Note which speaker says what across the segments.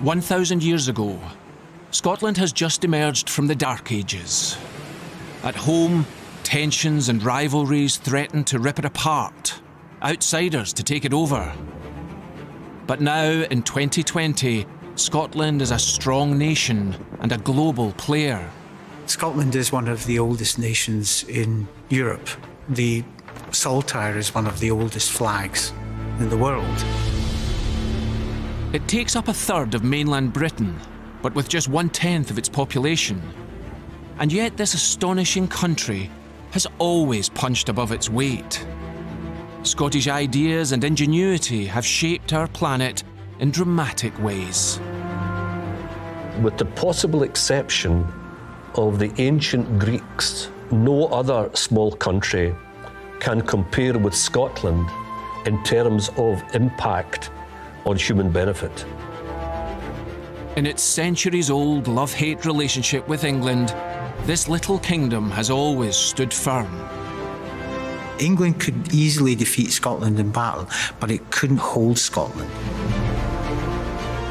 Speaker 1: 1,000 years ago, Scotland has just emerged from the Dark Ages. At home, tensions and rivalries threaten to rip it apart, outsiders to take it over. But now, in 2020, Scotland is a strong nation and a global player.
Speaker 2: Scotland is one of the oldest nations in Europe. The saltire is one of the oldest flags in the world.
Speaker 1: It takes up a third of mainland Britain, but with just 1/10 of its population. And yet this astonishing country has always punched above its weight. Scottish ideas and ingenuity have shaped our planet in dramatic ways.
Speaker 3: With the possible exception of the ancient Greeks, no other small country can compare with Scotland in terms of impact on human benefit.
Speaker 1: In its centuries-old love-hate relationship with England, this little kingdom has always stood firm.
Speaker 2: England could easily defeat Scotland in battle, but it couldn't hold Scotland.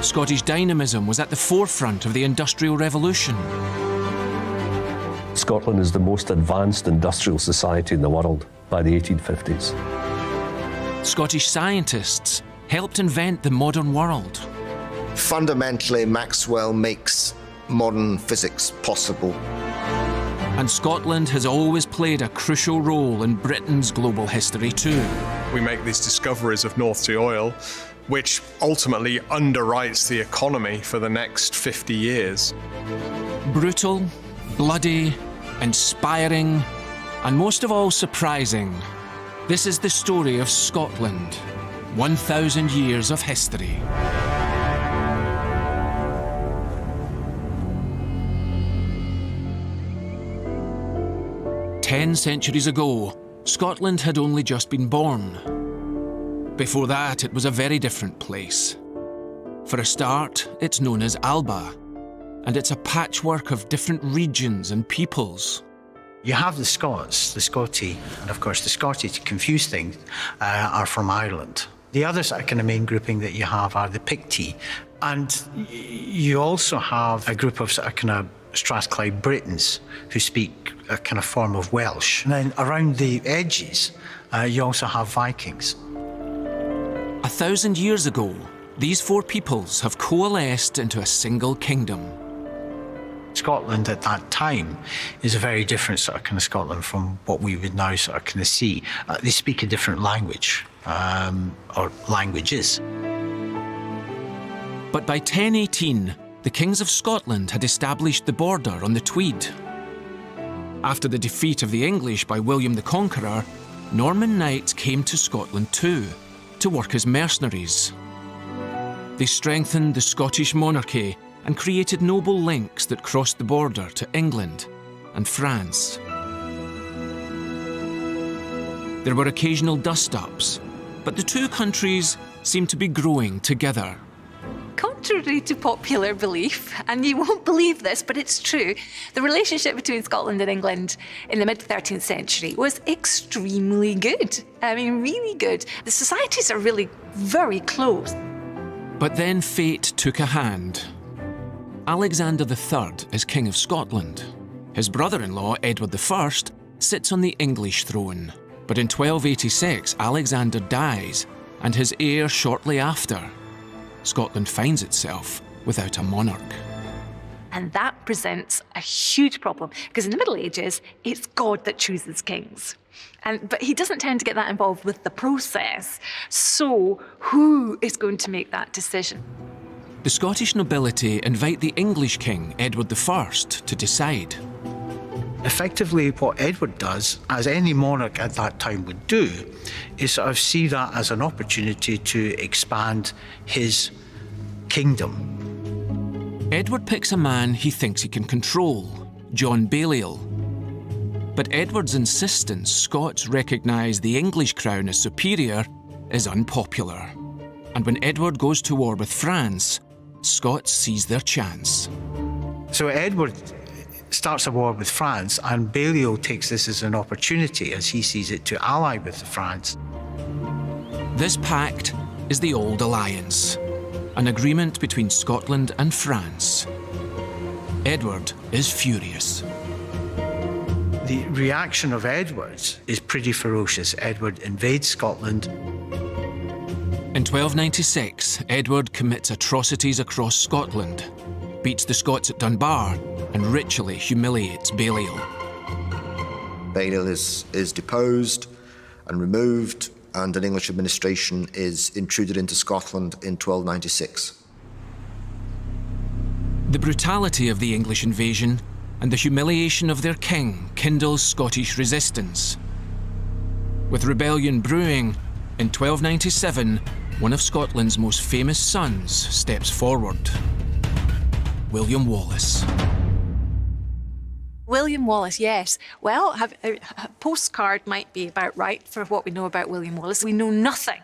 Speaker 1: Scottish dynamism was at the forefront of the Industrial Revolution.
Speaker 3: Scotland is the most advanced industrial society in the world by the 1850s.
Speaker 1: Scottish scientists helped invent the modern world.
Speaker 4: Fundamentally, Maxwell makes modern physics possible.
Speaker 1: And Scotland has always played a crucial role in Britain's global history too.
Speaker 5: We make these discoveries of North Sea oil, which ultimately underwrites the economy for the next 50 years.
Speaker 1: Brutal, bloody, inspiring, and most of all surprising. This is the story of Scotland, 1,000 years of history. Ten centuries ago, Scotland had only just been born. Before that, it was a very different place. For a start, it's known as Alba, and it's a patchwork of different regions and peoples.
Speaker 2: You have the Scots, the Scoti, and of course the Scoti, to confuse things, are from Ireland. The other kind of main grouping that you have are the Picts, and you also have a group of kind of Strathclyde Britons who speak a kind of form of Welsh. And then around the edges, you also have Vikings.
Speaker 1: 1,000 years ago, these four peoples have coalesced into a single kingdom.
Speaker 2: Scotland at that time is a very different sort of kind of Scotland from what we would now sort of kind of see. They speak a different language, or languages.
Speaker 1: But by 1018, the kings of Scotland had established the border on the Tweed. After the defeat of the English by William the Conqueror, Norman knights came to Scotland too, to work as mercenaries. They strengthened the Scottish monarchy and created noble links that crossed the border to England and France. There were occasional dust-ups, but the two countries seemed to be growing together.
Speaker 6: Contrary to popular belief, and you won't believe this, but it's true, the relationship between Scotland and England in the mid-13th century was extremely good. I mean, really good. The societies are really very close.
Speaker 1: But then fate took a hand. Alexander III is King of Scotland. His brother-in-law, Edward I, sits on the English throne. But in 1286, Alexander dies, and his heir shortly after. Scotland finds itself without a monarch.
Speaker 6: And that presents a huge problem, because in the Middle Ages, it's God that chooses kings. But he doesn't tend to get that involved with the process. So who is going to make that decision?
Speaker 1: The Scottish nobility invite the English king, Edward I, to decide.
Speaker 2: Effectively, what Edward does, as any monarch at that time would do, is sort of see that as an opportunity to expand his kingdom.
Speaker 1: Edward picks a man he thinks he can control, John Balliol. But Edward's insistence Scots recognise the English crown as superior is unpopular. And when Edward goes to war with France, Scots seize their chance.
Speaker 2: So Edward starts a war with France, and Balliol takes this as an opportunity, as he sees it, to ally with France.
Speaker 1: This pact is the Old Alliance. an agreement between Scotland and France. Edward is furious.
Speaker 2: The reaction of Edward is pretty ferocious. Edward invades Scotland.
Speaker 1: In 1296, Edward commits atrocities across Scotland, beats the Scots at Dunbar, and ritually humiliates Balliol.
Speaker 4: Balliol is deposed and removed, and an English administration is intruded into Scotland in 1296.
Speaker 1: The brutality of the English invasion and the humiliation of their king kindles Scottish resistance. With rebellion brewing, in 1297, one of Scotland's most famous sons steps forward. William Wallace.
Speaker 6: William Wallace, yes. Well, a postcard might be about right for what we know about William Wallace. We know nothing,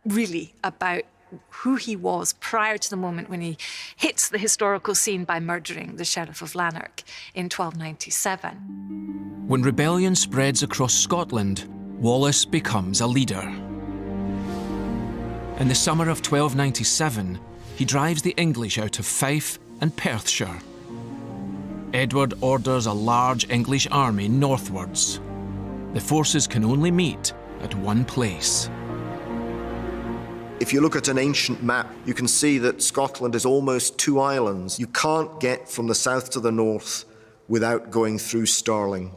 Speaker 6: really, about who he was prior to the moment when he hits the historical scene by murdering the Sheriff of Lanark in 1297.
Speaker 1: When rebellion spreads across Scotland, Wallace becomes a leader. In the summer of 1297, he drives the English out of Fife and Perthshire. Edward orders a large English army northwards. The forces can only meet at one place.
Speaker 4: If you look at an ancient map, you can see that Scotland is almost two islands. You can't get from the south to the north without going through Stirling.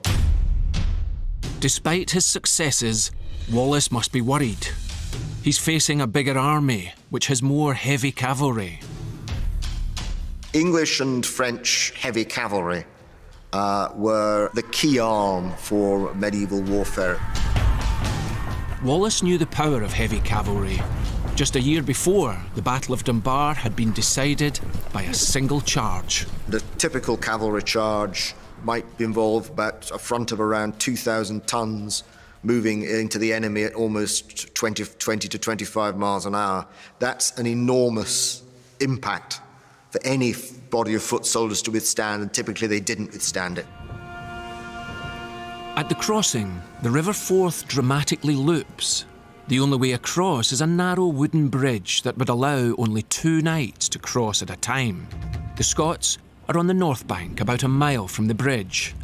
Speaker 1: Despite his successes, Wallace must be worried. He's facing a bigger army, which has more heavy cavalry.
Speaker 4: English and French heavy cavalry were the key arm for medieval warfare.
Speaker 1: Wallace knew the power of heavy cavalry. Just a year before, the Battle of Dunbar had been decided by a single charge.
Speaker 4: The typical cavalry charge might involve about a front of around 2,000 tons moving into the enemy at almost 20 to 25 miles an hour. That's an enormous impact for any body of foot soldiers to withstand, and typically they didn't withstand it.
Speaker 1: At the crossing, the River Forth dramatically loops. The only way across is a narrow wooden bridge that would allow only 2 knights to cross at a time. The Scots are on the north bank, about a mile from the bridge.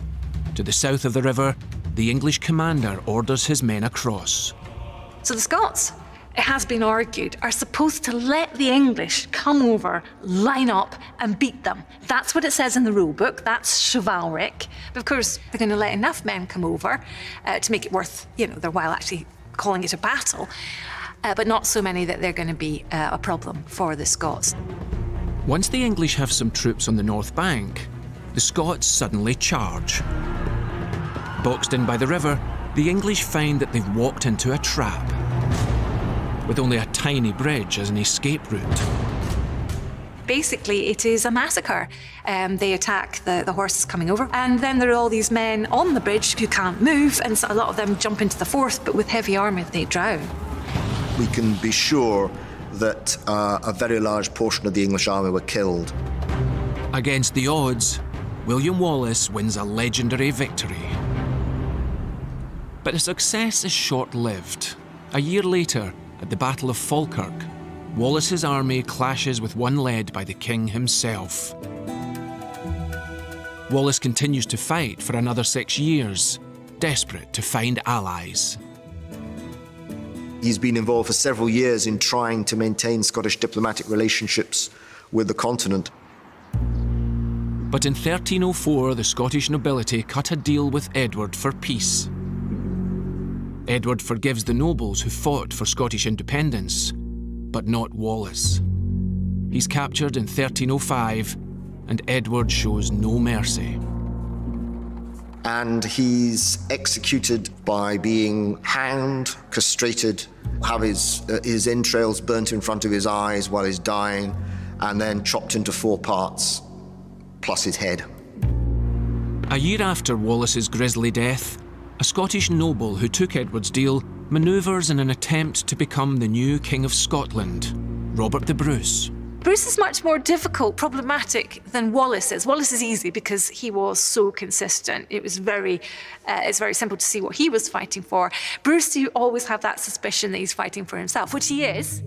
Speaker 1: To the south of the river, the English commander orders his men across.
Speaker 6: So the Scots, it has been argued, are supposed to let the English come over, line up and beat them. That's what it says in the rule book. That's chivalric. But of course, they're going to let enough men come over to make it worth, their while actually calling it a battle, but not so many that they're going to be a problem for the Scots.
Speaker 1: Once the English have some troops on the north bank, the Scots suddenly charge. Boxed in by the river, the English find that they've walked into a trap, with only a tiny bridge as an escape route.
Speaker 6: Basically, it is a massacre. They attack the horses coming over, and then there are all these men on the bridge who can't move, and so a lot of them jump into the Forth, but with heavy armour, they drown.
Speaker 4: We can be sure that a very large portion of the English army were killed.
Speaker 1: Against the odds, William Wallace wins a legendary victory. But the success is short-lived. A year later, at the Battle of Falkirk, Wallace's army clashes with one led by the king himself. Wallace continues to fight for another 6 years, desperate to find allies.
Speaker 4: He's been involved for several years in trying to maintain Scottish diplomatic relationships with the continent.
Speaker 1: But in 1304, the Scottish nobility cut a deal with Edward for peace. Edward forgives the nobles who fought for Scottish independence, but not Wallace. He's captured in 1305, and Edward shows no mercy.
Speaker 4: And he's executed by being hanged, castrated, have his entrails burnt in front of his eyes while he's dying, and then chopped into 4 parts, plus his head.
Speaker 1: A year after Wallace's grisly death, a Scottish noble who took Edward's deal manoeuvres in an attempt to become the new King of Scotland, Robert the Bruce.
Speaker 6: Bruce is much more difficult, problematic than Wallace is. Wallace is easy because he was so consistent. It's very simple to see what he was fighting for. Bruce, you always have that suspicion that he's fighting for himself, which he is.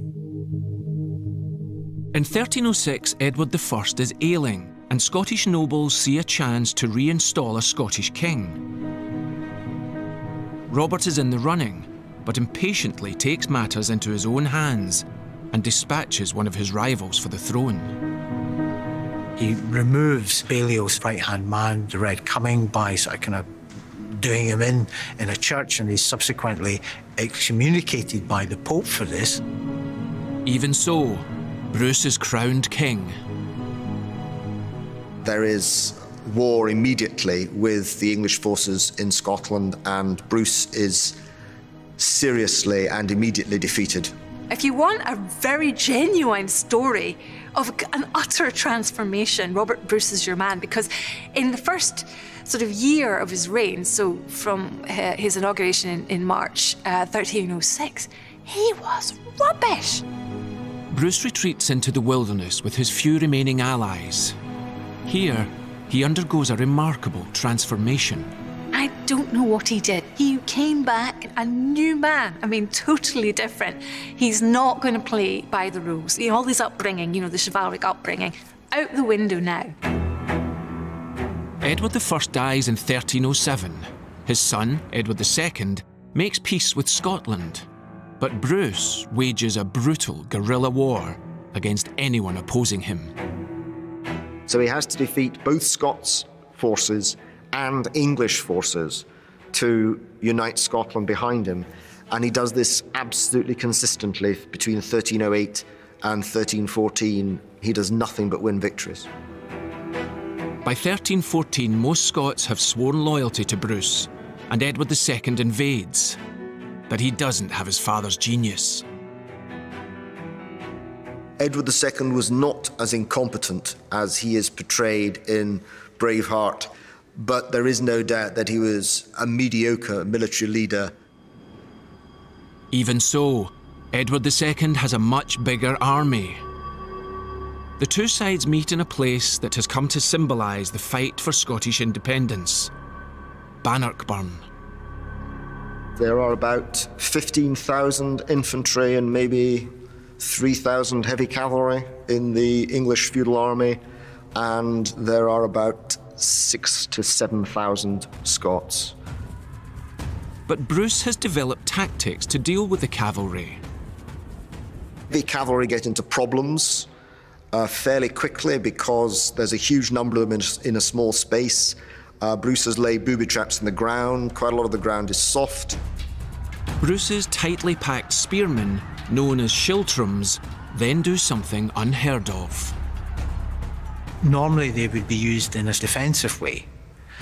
Speaker 1: In 1306, Edward I is ailing, and Scottish nobles see a chance to reinstall a Scottish king. Robert is in the running, but impatiently takes matters into his own hands and dispatches one of his rivals for the throne.
Speaker 2: He removes Balliol's right-hand man, the Red Coming, by sort of kind of doing him in a church, and he's subsequently excommunicated by the Pope for this.
Speaker 1: Even so, Bruce is crowned king.
Speaker 4: There is war immediately with the English forces in Scotland, and Bruce is seriously and immediately defeated.
Speaker 6: If you want a very genuine story of an utter transformation, Robert Bruce is your man, because in the first sort of year of his reign, so from his inauguration in March 1306, he was rubbish.
Speaker 1: Bruce retreats into the wilderness with his few remaining allies. Here, he undergoes a remarkable transformation.
Speaker 6: I don't know what he did. He came back a new man. I mean, totally different. He's not going to play by the rules. All his upbringing, the chivalric upbringing, out the window now.
Speaker 1: Edward I dies in 1307. His son, Edward II, makes peace with Scotland. But Bruce wages a brutal guerrilla war against anyone opposing him.
Speaker 4: So he has to defeat both Scots forces and English forces to unite Scotland behind him. And he does this absolutely consistently between 1308 and 1314. He does nothing but win victories.
Speaker 1: By 1314, most Scots have sworn loyalty to Bruce, and Edward II invades. But he doesn't have his father's genius.
Speaker 4: Edward II was not as incompetent as he is portrayed in Braveheart, but there is no doubt that he was a mediocre military leader.
Speaker 1: Even so, Edward II has a much bigger army. The two sides meet in a place that has come to symbolise the fight for Scottish independence, Bannockburn.
Speaker 4: There are about 15,000 infantry and maybe 3,000 heavy cavalry in the English feudal army, and there are about 6,000 to 7,000 Scots.
Speaker 1: But Bruce has developed tactics to deal with the cavalry.
Speaker 4: The cavalry get into problems fairly quickly because there's a huge number of them in a small space. Bruce has laid booby traps in the ground. Quite a lot of the ground is soft.
Speaker 1: Bruce's tightly packed spearmen, known as schiltrums, then do something unheard of.
Speaker 2: Normally they would be used in a defensive way.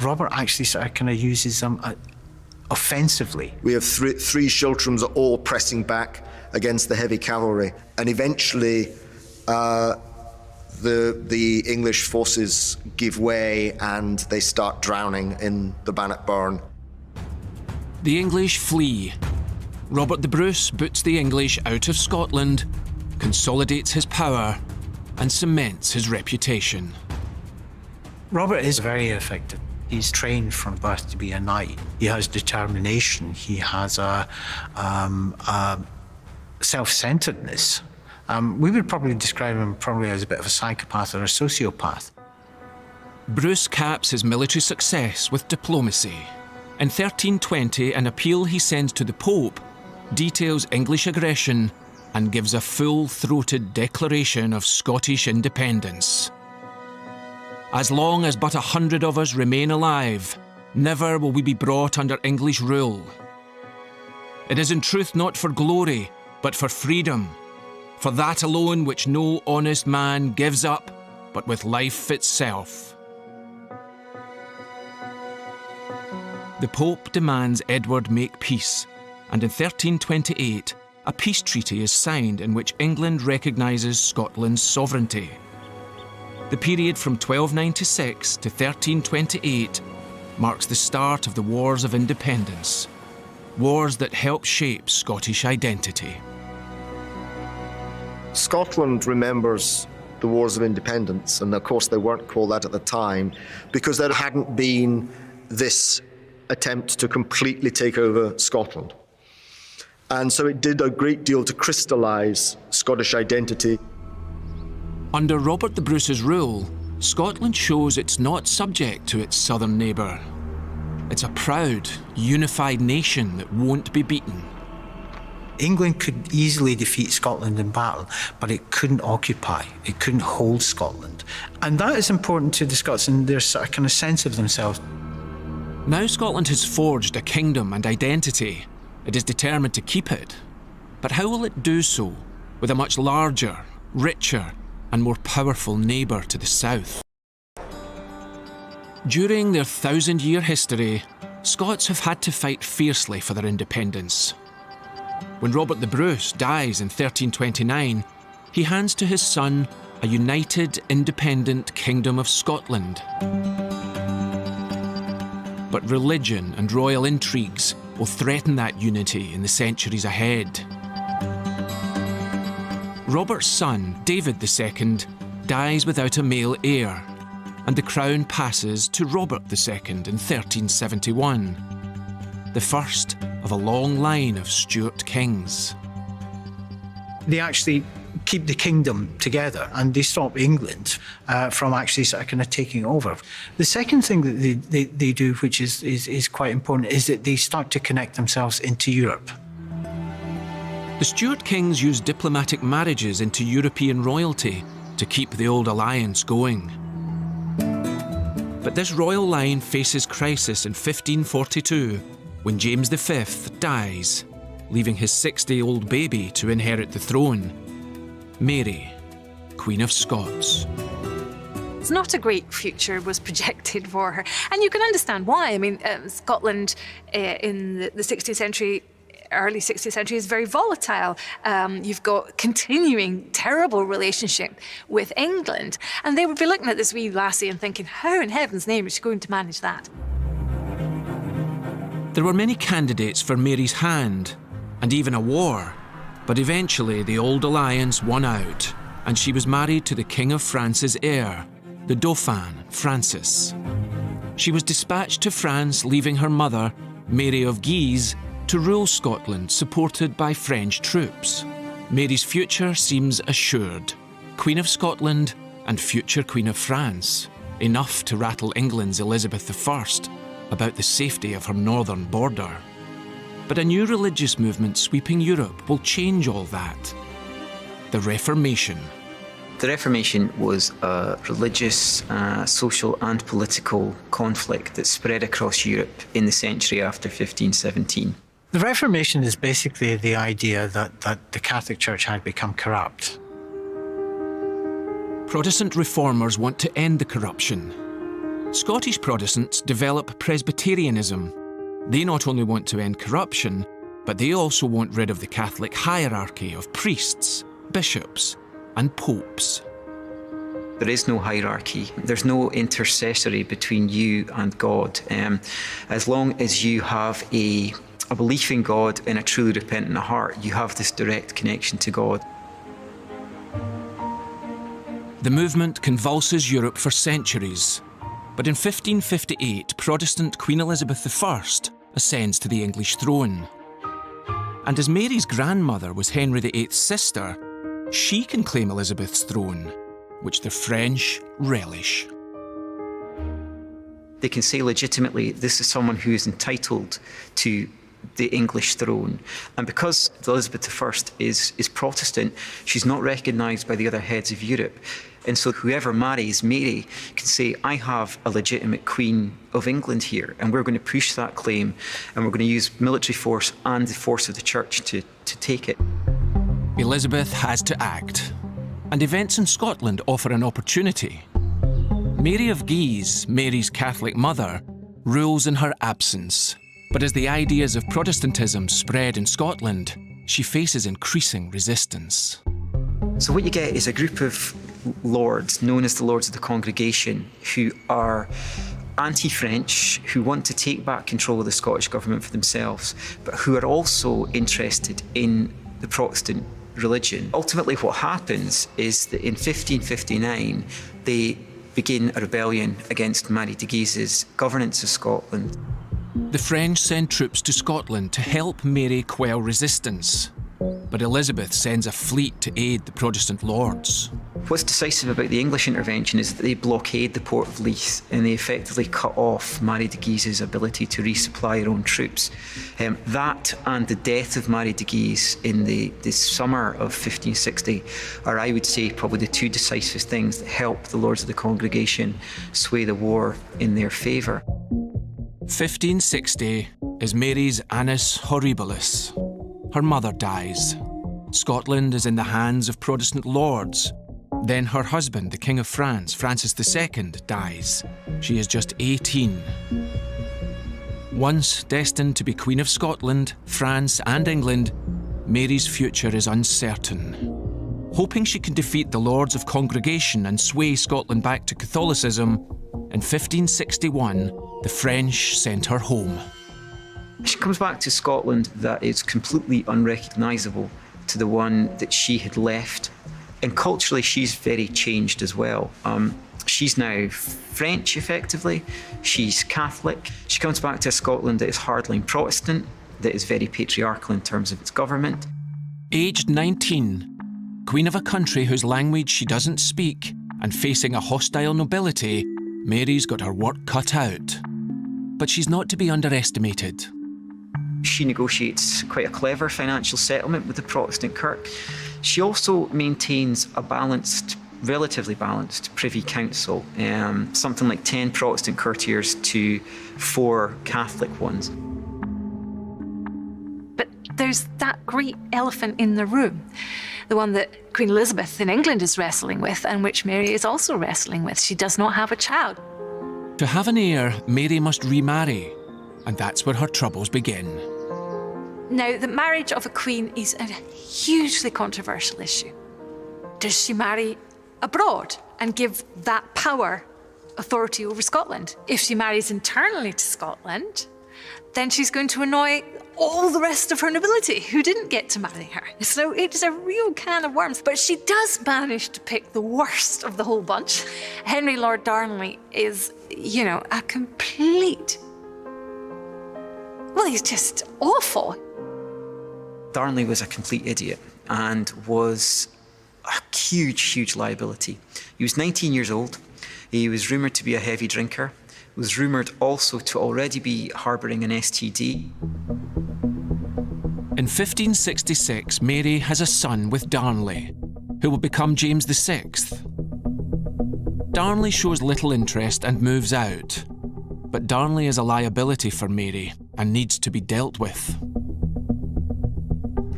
Speaker 2: Robert actually sort of kind of uses them offensively.
Speaker 4: We have three schiltrums are all pressing back against the heavy cavalry, and eventually the English forces give way and they start drowning in the Bannockburn.
Speaker 1: The English flee. Robert the Bruce boots the English out of Scotland, consolidates his power, and cements his reputation.
Speaker 2: Robert is very effective. He's trained from birth to be a knight. He has determination. He has a self-centeredness. We would probably describe him as a bit of a psychopath or a sociopath.
Speaker 1: Bruce caps his military success with diplomacy. In 1320, an appeal he sends to the Pope details English aggression and gives a full-throated declaration of Scottish independence. As long as but 100 of us remain alive, never will we be brought under English rule. It is in truth not for glory, but for freedom, for that alone which no honest man gives up, but with life itself. The Pope demands Edward make peace, and in 1328, a peace treaty is signed in which England recognises Scotland's sovereignty. The period from 1296 to 1328 marks the start of the Wars of Independence, wars that help shape Scottish identity.
Speaker 4: Scotland remembers the Wars of Independence, and of course they weren't called that at the time, because there hadn't been this attempt to completely take over Scotland. And so it did a great deal to crystallise Scottish identity.
Speaker 1: Under Robert the Bruce's rule, Scotland shows it's not subject to its southern neighbour. It's a proud, unified nation that won't be beaten.
Speaker 2: England could easily defeat Scotland in battle, but it couldn't occupy, it couldn't hold Scotland. And that is important to the Scots in their sort of kind of sense of themselves.
Speaker 1: Now Scotland has forged a kingdom and identity. It is determined to keep it. But how will it do so with a much larger, richer, and more powerful neighbour to the south? During their 1,000-year history, Scots have had to fight fiercely for their independence. When Robert the Bruce dies in 1329, he hands to his son a united, independent Kingdom of Scotland. But religion and royal intrigues will threaten that unity in the centuries ahead. Robert's son, David II, dies without a male heir, and the crown passes to Robert II in 1371, the first of a long line of Stuart kings.
Speaker 2: They actually keep the kingdom together and they stop England from actually sort of kind of taking over. The second thing that they do, which is quite important, is that they start to connect themselves into Europe.
Speaker 1: The Stuart kings used diplomatic marriages into European royalty to keep the old alliance going. But this royal line faces crisis in 1542 when James V dies, leaving his 60-year-old baby to inherit the throne, Mary, Queen of Scots.
Speaker 6: It's not a great future was projected for her. And you can understand why. I mean, Scotland in the 16th century, early 16th century is very volatile. You've got continuing terrible relationship with England. And they would be looking at this wee lassie and thinking, how in heaven's name is she going to manage that?
Speaker 1: There were many candidates for Mary's hand, and even a war. But eventually the old alliance won out, and she was married to the King of France's heir, the Dauphin, Francis. She was dispatched to France, leaving her mother, Mary of Guise, to rule Scotland, supported by French troops. Mary's future seems assured. Queen of Scotland and future Queen of France, enough to rattle England's Elizabeth I about the safety of her northern border. But a new religious movement sweeping Europe will change all that. The Reformation.
Speaker 7: The Reformation was a religious, social and political conflict that spread across Europe in the century after 1517.
Speaker 2: The Reformation is basically the idea that the Catholic Church had become corrupt.
Speaker 1: Protestant reformers want to end the corruption. Scottish Protestants develop Presbyterianism. They not only want to end corruption, but they also want rid of the Catholic hierarchy of priests, bishops, and popes.
Speaker 7: There is no hierarchy. There's no intercessory between you and God. As long as you have a belief in God and a truly repentant heart, you have this direct connection to God.
Speaker 1: The movement convulses Europe for centuries. But in 1558, Protestant Queen Elizabeth I ascends to the English throne. And as Mary's grandmother was Henry VIII's sister, she can claim Elizabeth's throne, which the French relish.
Speaker 7: They can say legitimately, this is someone who is entitled to the English throne. And because Elizabeth I is Protestant, she's not recognised by the other heads of Europe. And so whoever marries Mary can say, I have a legitimate Queen of England here, and we're going to push that claim, and we're going to use military force and the force of the church to take it.
Speaker 1: Elizabeth has to act, and events in Scotland offer an opportunity. Mary of Guise, Mary's Catholic mother, rules in her absence. But as the ideas of Protestantism spread in Scotland, she faces increasing resistance.
Speaker 7: So what you get is a group of lords, known as the Lords of the Congregation, who are anti-French, who want to take back control of the Scottish government for themselves, but who are also interested in the Protestant religion. Ultimately, what happens is that in 1559, they begin a rebellion against Mary de Guise's governance of Scotland.
Speaker 1: The French send troops to Scotland to help Mary quell resistance. But Elizabeth sends a fleet to aid the Protestant lords.
Speaker 7: What's decisive about the English intervention is that they blockade the port of Leith and they effectively cut off Mary de Guise's ability to resupply her own troops. That and the death of Mary de Guise in the summer of 1560 are, I would say, probably the two decisive things that help the Lords of the Congregation sway the war in their favour.
Speaker 1: 1560 is Mary's Annus Horribilis. Her mother dies. Scotland is in the hands of Protestant lords. Then her husband, the King of France, Francis II, dies. She is just 18. Once destined to be Queen of Scotland, France and England, Mary's future is uncertain. Hoping she can defeat the Lords of Congregation and sway Scotland back to Catholicism, in 1561, the French sent her home.
Speaker 7: She comes back to Scotland that is completely unrecognisable to the one that she had left. And culturally, she's very changed as well. She's now French, effectively. She's Catholic. She comes back to a Scotland that is hardline Protestant, that is very patriarchal in terms of its government.
Speaker 1: Aged 19, queen of a country whose language she doesn't speak, and facing a hostile nobility, Mary's got her work cut out. But she's not to be underestimated.
Speaker 7: She negotiates quite a clever financial settlement with the Protestant Kirk. She also maintains a relatively balanced Privy Council, something like 10 Protestant courtiers to 4 Catholic ones.
Speaker 6: But there's that great elephant in the room, the one that Queen Elizabeth in England is wrestling with and which Mary is also wrestling with. She does not have a child.
Speaker 1: To have an heir, Mary must remarry, and that's where her troubles begin.
Speaker 6: Now, the marriage of a queen is a hugely controversial issue. Does she marry abroad and give that power authority over Scotland? If she marries internally to Scotland, then she's going to annoy all the rest of her nobility who didn't get to marry her. So it's a real can of worms. But she does manage to pick the worst of the whole bunch. Henry Lord Darnley is, a complete... Well, he's just awful.
Speaker 7: Darnley was a complete idiot and was a huge liability. He was 19 years old. He was rumoured to be a heavy drinker. Was rumoured also to already be harbouring an STD.
Speaker 1: In 1566, Mary has a son with Darnley, who will become James VI. Darnley shows little interest and moves out. But Darnley is a liability for Mary and needs to be dealt with.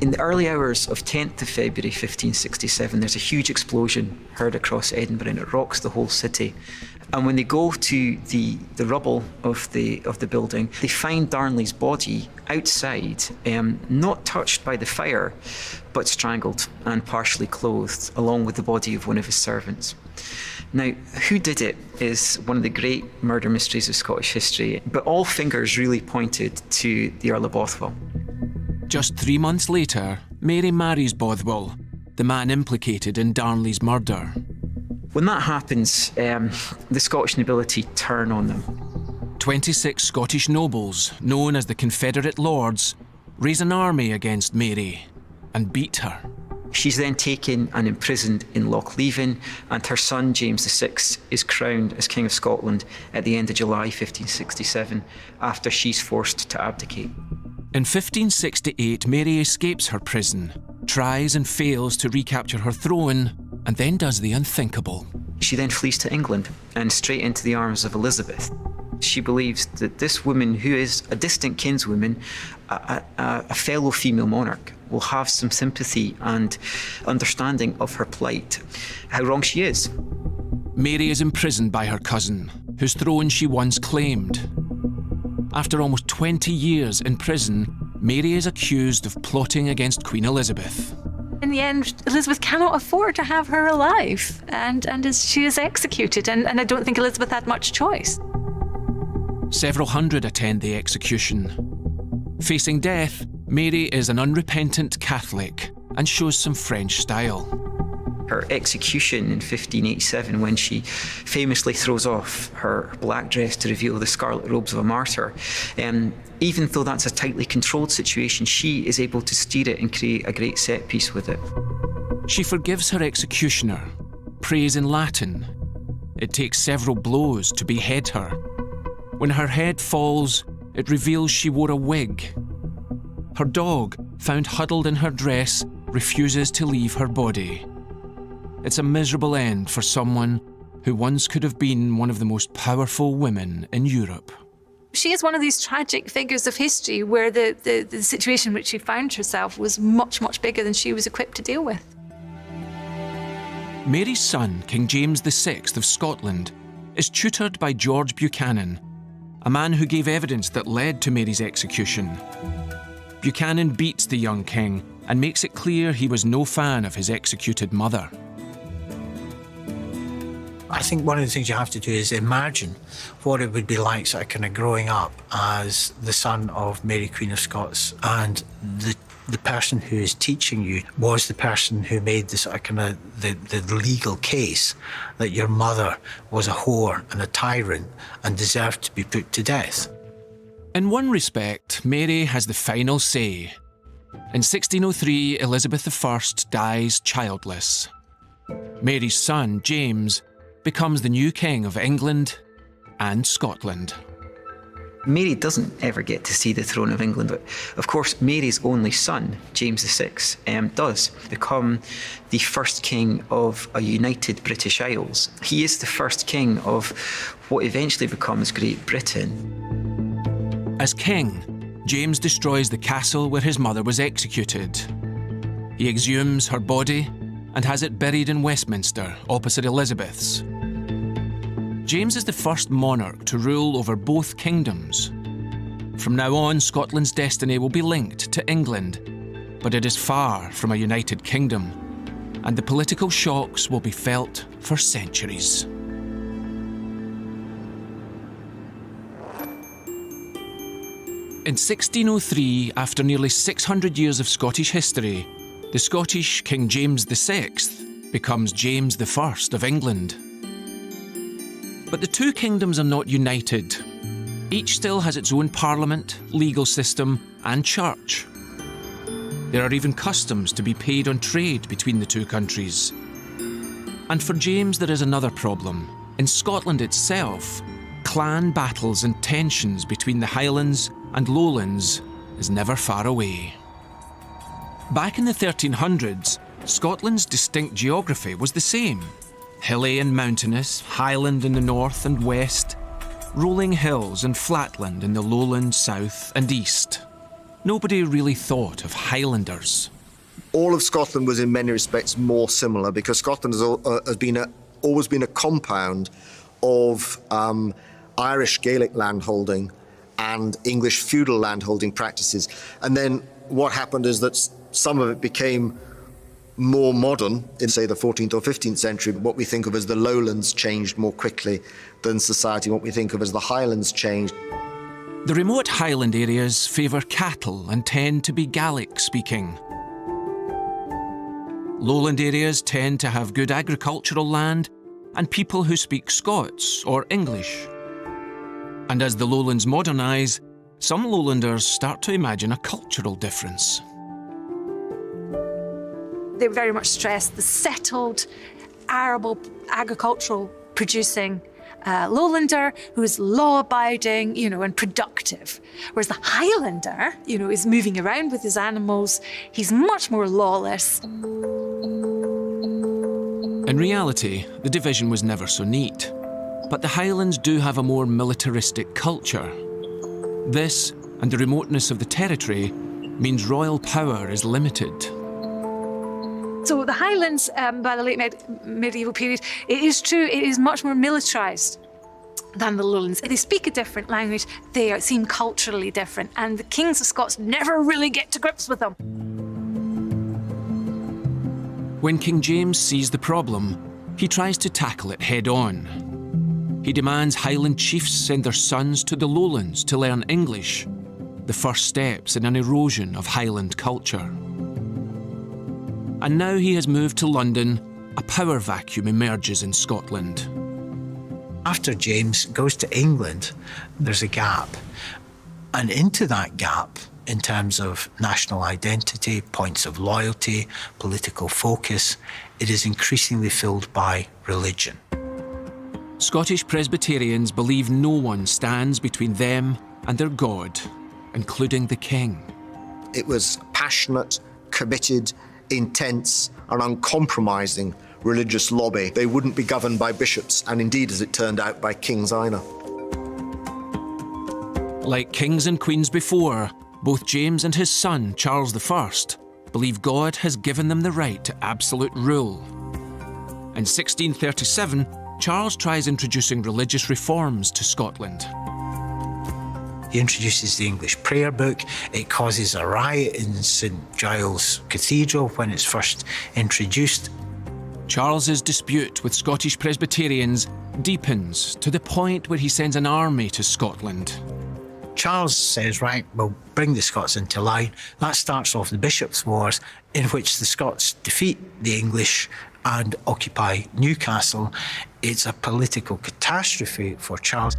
Speaker 7: In the early hours of 10th of February 1567, there's a huge explosion heard across Edinburgh and it rocks the whole city. And when they go to the rubble of the building, they find Darnley's body outside, not touched by the fire, but strangled and partially clothed, along with the body of one of his servants. Now, who did it is one of the great murder mysteries of Scottish history, but all fingers really pointed to the Earl of Bothwell.
Speaker 1: Just 3 months later, Mary marries Bothwell, the man implicated in Darnley's murder.
Speaker 7: When that happens, the Scottish nobility turn on them.
Speaker 1: 26 Scottish nobles, known as the Confederate Lords, raise an army against Mary and beat her.
Speaker 7: She's then taken and imprisoned in Lochleven, and her son James VI is crowned as King of Scotland at the end of July 1567, after she's forced to abdicate.
Speaker 1: In 1568, Mary escapes her prison, tries and fails to recapture her throne, and then does the unthinkable.
Speaker 7: She then flees to England and straight into the arms of Elizabeth. She believes that this woman, who is a distant kinswoman, a fellow female monarch, will have some sympathy and understanding of her plight, how wrong she is.
Speaker 1: Mary is imprisoned by her cousin, whose throne she once claimed. After almost 20 years in prison, Mary is accused of plotting against Queen Elizabeth.
Speaker 6: In the end, Elizabeth cannot afford to have her alive, and she is executed, and I don't think Elizabeth had much choice.
Speaker 1: Several hundred attend the execution. Facing death, Mary is an unrepentant Catholic and shows some French style.
Speaker 7: Her execution in 1587, when she famously throws off her black dress to reveal the scarlet robes of a martyr, even though that's a tightly controlled situation, she is able to steer it and create a great set piece with it.
Speaker 1: She forgives her executioner, prays in Latin. It takes several blows to behead her. When her head falls, it reveals she wore a wig. Her dog, found huddled in her dress, refuses to leave her body. It's a miserable end for someone who once could have been one of the most powerful women in Europe.
Speaker 6: She is one of these tragic figures of history where the situation in which she found herself was much, much bigger than she was equipped to deal with.
Speaker 1: Mary's son, King James VI of Scotland, is tutored by George Buchanan, a man who gave evidence that led to Mary's execution. Buchanan beats the young king and makes it clear he was no fan of his executed mother.
Speaker 2: I think one of the things you have to do is imagine what it would be like sort of kind of growing up as the son of Mary, Queen of Scots, and the person who is teaching you was the person who made the sort of kind of the legal case that your mother was a whore and a tyrant and deserved to be put to death.
Speaker 1: In one respect, Mary has the final say. In 1603, Elizabeth I dies childless. Mary's son, James, becomes the new king of England and Scotland.
Speaker 7: Mary doesn't ever get to see the throne of England, but of course Mary's only son, James VI, does become the first king of a united British Isles. He is the first king of what eventually becomes Great Britain.
Speaker 1: As king, James destroys the castle where his mother was executed. He exhumes her body and has it buried in Westminster, opposite Elizabeth's. James is the first monarch to rule over both kingdoms. From now on, Scotland's destiny will be linked to England, but it is far from a united kingdom, and the political shocks will be felt for centuries. In 1603, after nearly 600 years of Scottish history, the Scottish King James VI becomes James I of England. But the two kingdoms are not united. Each still has its own parliament, legal system, and church. There are even customs to be paid on trade between the two countries. And for James, there is another problem. In Scotland itself, clan battles and tensions between the Highlands and Lowlands is never far away. Back in the 1300s, Scotland's distinct geography was the same. Hilly and mountainous, highland in the north and west, rolling hills and flatland in the lowland south and east. Nobody really thought of Highlanders.
Speaker 4: All of Scotland was in many respects more similar because Scotland has always been a compound of Irish Gaelic landholding and English feudal landholding practices. And then what happened is that some of it became more modern in, say, the 14th or 15th century. What we think of as the lowlands changed more quickly than society. What we think of as the highlands changed.
Speaker 1: The remote highland areas favour cattle and tend to be Gaelic speaking. Lowland areas tend to have good agricultural land and people who speak Scots or English. And as the lowlands modernise, some lowlanders start to imagine a cultural difference.
Speaker 6: They very much stress the settled, arable, agricultural producing lowlander who is law-abiding, and productive. Whereas the Highlander, is moving around with his animals. He's much more lawless.
Speaker 1: In reality, the division was never so neat. But the Highlands do have a more militaristic culture. This, and the remoteness of the territory, means royal power is limited.
Speaker 6: So the Highlands, by the late medieval period, it is true, it is much more militarised than the Lowlands. They speak a different language, they seem culturally different, and the kings of Scots never really get to grips with them.
Speaker 1: When King James sees the problem, he tries to tackle it head on. He demands Highland chiefs send their sons to the Lowlands to learn English, the first steps in an erosion of Highland culture. And now he has moved to London a power vacuum emerges in Scotland.
Speaker 2: After James goes to England, there's a gap. And into that gap, in terms of national identity, points of loyalty, political focus, it is increasingly filled by religion.
Speaker 1: Scottish Presbyterians believe no one stands between them and their God, including the king.
Speaker 4: It was passionate, committed, intense, and uncompromising religious lobby. They wouldn't be governed by bishops, and indeed, as it turned out, by kings either.
Speaker 1: Like kings and queens before, both James and his son, Charles I, believe God has given them the right to absolute rule. In 1637, Charles tries introducing religious reforms to Scotland.
Speaker 2: He introduces the English prayer book. It causes a riot in St Giles Cathedral when it's first introduced.
Speaker 1: Charles's dispute with Scottish Presbyterians deepens to the point where he sends an army to Scotland.
Speaker 2: Charles says, right, we'll bring the Scots into line. That starts off the Bishops' Wars, in which the Scots defeat the English and occupy Newcastle. It's a political catastrophe for Charles.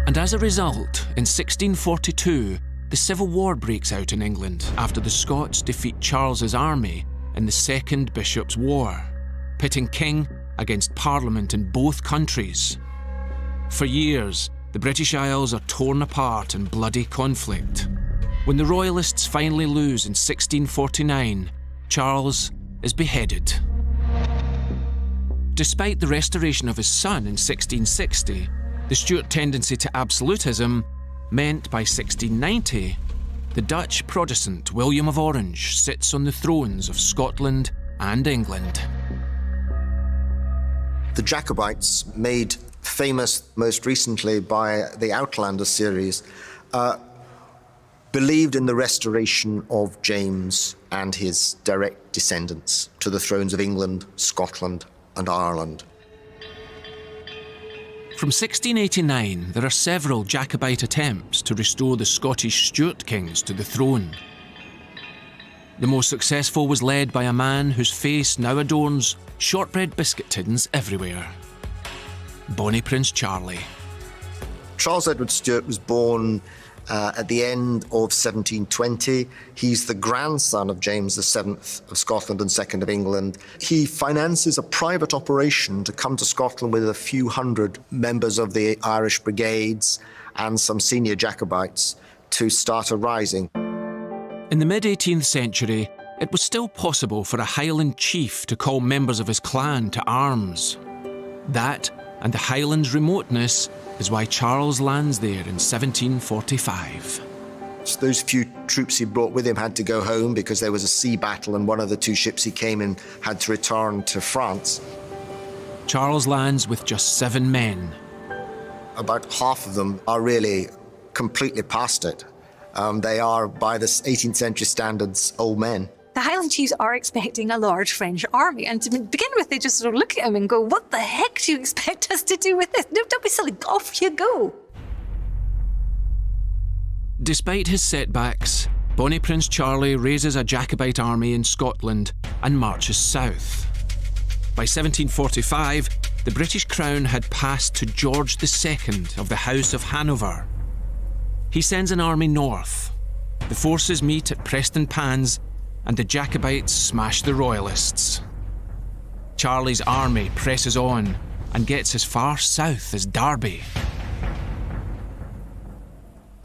Speaker 1: And as a result, in 1642, the Civil War breaks out in England after the Scots defeat Charles's army in the Second Bishops' War, pitting king against Parliament in both countries. For years, the British Isles are torn apart in bloody conflict. When the Royalists finally lose in 1649, Charles is beheaded. Despite the restoration of his son in 1660, the Stuart tendency to absolutism meant by 1690, the Dutch Protestant William of Orange sits on the thrones of Scotland and England.
Speaker 4: The Jacobites, made famous most recently by the Outlander series, believed in the restoration of James and his direct descendants to the thrones of England, Scotland, and Ireland.
Speaker 1: From 1689, there are several Jacobite attempts to restore the Scottish Stuart kings to the throne. The most successful was led by a man whose face now adorns shortbread biscuit tins everywhere. Bonnie Prince Charlie.
Speaker 4: Charles Edward Stuart was born at the end of 1720. He's the grandson of James VII of Scotland and II of England. He finances a private operation to come to Scotland with a few hundred members of the Irish brigades and some senior Jacobites to start a rising.
Speaker 1: In the mid-18th century, it was still possible for a Highland chief to call members of his clan to arms. That, and the Highlands' remoteness, is why Charles lands there in 1745.
Speaker 4: So those few troops he brought with him had to go home because there was a sea battle and one of the two ships he came in had to return to France.
Speaker 1: Charles lands with just 7 men.
Speaker 4: About half of them are really completely past it. They are, by the 18th century standards, old men.
Speaker 6: The Highland chiefs are expecting a large French army, and to begin with, they just sort of look at him and go, "What the heck do you expect us to do with this? No, don't be silly, off you go."
Speaker 1: Despite his setbacks, Bonnie Prince Charlie raises a Jacobite army in Scotland and marches south. By 1745, the British crown had passed to George II of the House of Hanover. He sends an army north. The forces meet at Prestonpans, and the Jacobites smash the Royalists. Charlie's army presses on and gets as far south as Derby.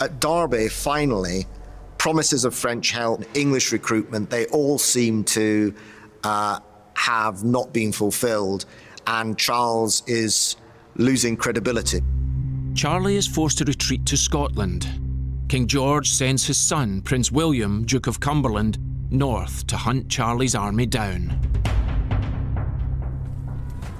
Speaker 4: At Derby, finally, promises of French help, English recruitment, they all seem to have not been fulfilled, and Charles is losing credibility.
Speaker 1: Charlie is forced to retreat to Scotland. King George sends his son, Prince William, Duke of Cumberland, north to hunt Charlie's army down.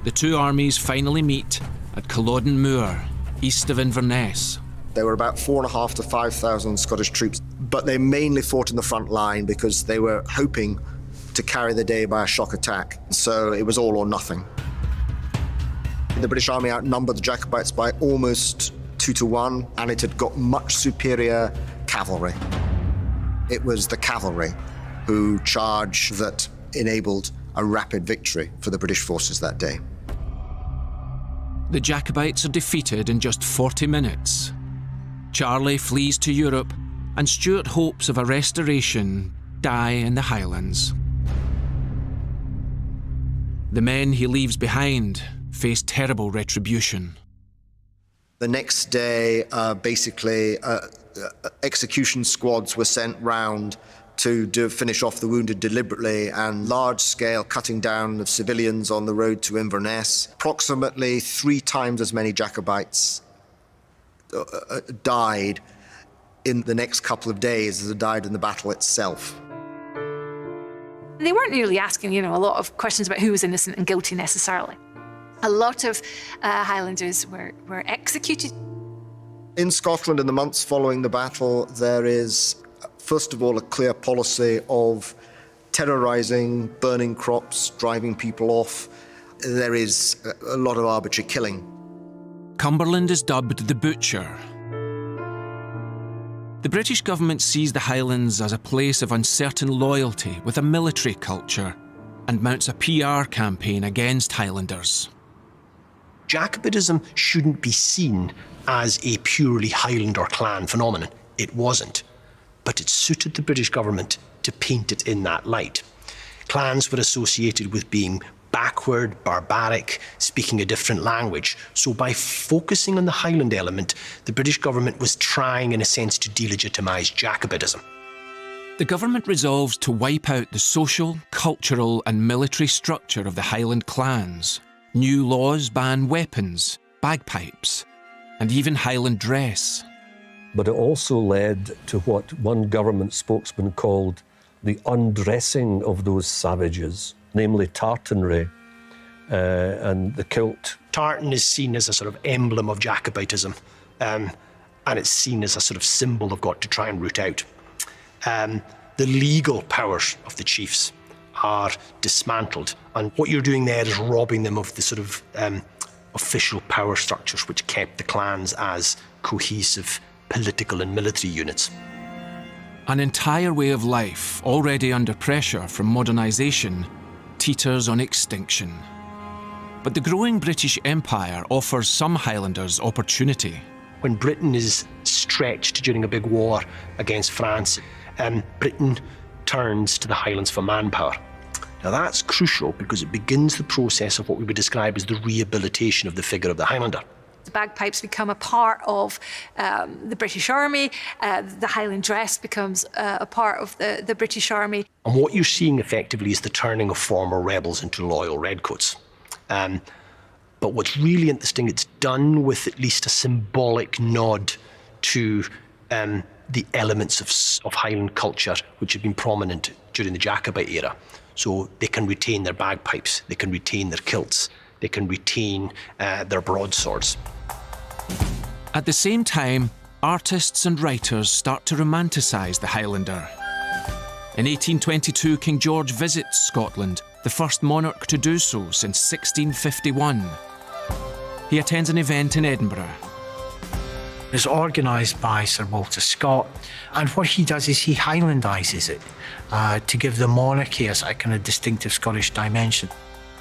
Speaker 1: The two armies finally meet at Culloden Moor, east of Inverness.
Speaker 4: There were about 4,500 to 5,000 Scottish troops, but they mainly fought in the front line because they were hoping to carry the day by a shock attack. So it was all or nothing. The British army outnumbered the Jacobites by almost 2 to 1, and it had got much superior cavalry. It was the cavalry who charged that enabled a rapid victory for the British forces that day.
Speaker 1: The Jacobites are defeated in just 40 minutes. Charlie flees to Europe, and Stuart hopes of a restoration die in the Highlands. The men he leaves behind face terrible retribution.
Speaker 4: The next day, execution squads were sent round to finish off the wounded deliberately, and large-scale cutting down of civilians on the road to Inverness. Approximately 3 times as many Jacobites died in the next couple of days as died in the battle itself.
Speaker 6: They weren't really asking, a lot of questions about who was innocent and guilty necessarily. A lot of Highlanders were executed.
Speaker 4: In Scotland, in the months following the battle, there is, first of all, a clear policy of terrorising, burning crops, driving people off. There is a lot of arbitrary killing.
Speaker 1: Cumberland is dubbed the Butcher. The British government sees the Highlands as a place of uncertain loyalty with a military culture and mounts a PR campaign against Highlanders.
Speaker 8: Jacobitism shouldn't be seen as a purely Highland or clan phenomenon. It wasn't. But it suited the British government to paint it in that light. Clans were associated with being backward, barbaric, speaking a different language. So by focusing on the Highland element, the British government was trying, in a sense, to delegitimise Jacobitism.
Speaker 1: The government resolves to wipe out the social, cultural and military structure of the Highland clans. New laws ban weapons, bagpipes, and even Highland dress.
Speaker 3: But it also led to what one government spokesman called the undressing of those savages, namely tartanry and the kilt.
Speaker 8: Tartan is seen as a sort of emblem of Jacobitism, and it's seen as a sort of symbol they've got to try and root out. The legal powers of the chiefs are dismantled, and what you're doing there is robbing them of the sort of official power structures which kept the clans as cohesive political and military units.
Speaker 1: An entire way of life, already under pressure from modernisation, teeters on extinction. But the growing British Empire offers some Highlanders opportunity.
Speaker 8: When Britain is stretched during a big war against France, Britain turns to the Highlands for manpower. Now that's crucial because it begins the process of what we would describe as the rehabilitation of the figure of the Highlander.
Speaker 6: The bagpipes become a part of the British Army. The Highland dress becomes a part of the British Army.
Speaker 8: And what you're seeing effectively is the turning of former rebels into loyal redcoats. But what's really interesting, it's done with at least a symbolic nod to the elements of Highland culture which have been prominent during the Jacobite era. So they can retain their bagpipes, they can retain their kilts, they can retain their broadswords.
Speaker 1: At the same time, artists and writers start to romanticise the Highlander. In 1822, King George visits Scotland, the first monarch to do so since 1651. He attends an event in Edinburgh.
Speaker 2: It's organised by Sir Walter Scott, and what he does is he Highlandises it to give the monarchy a kind of distinctive Scottish dimension.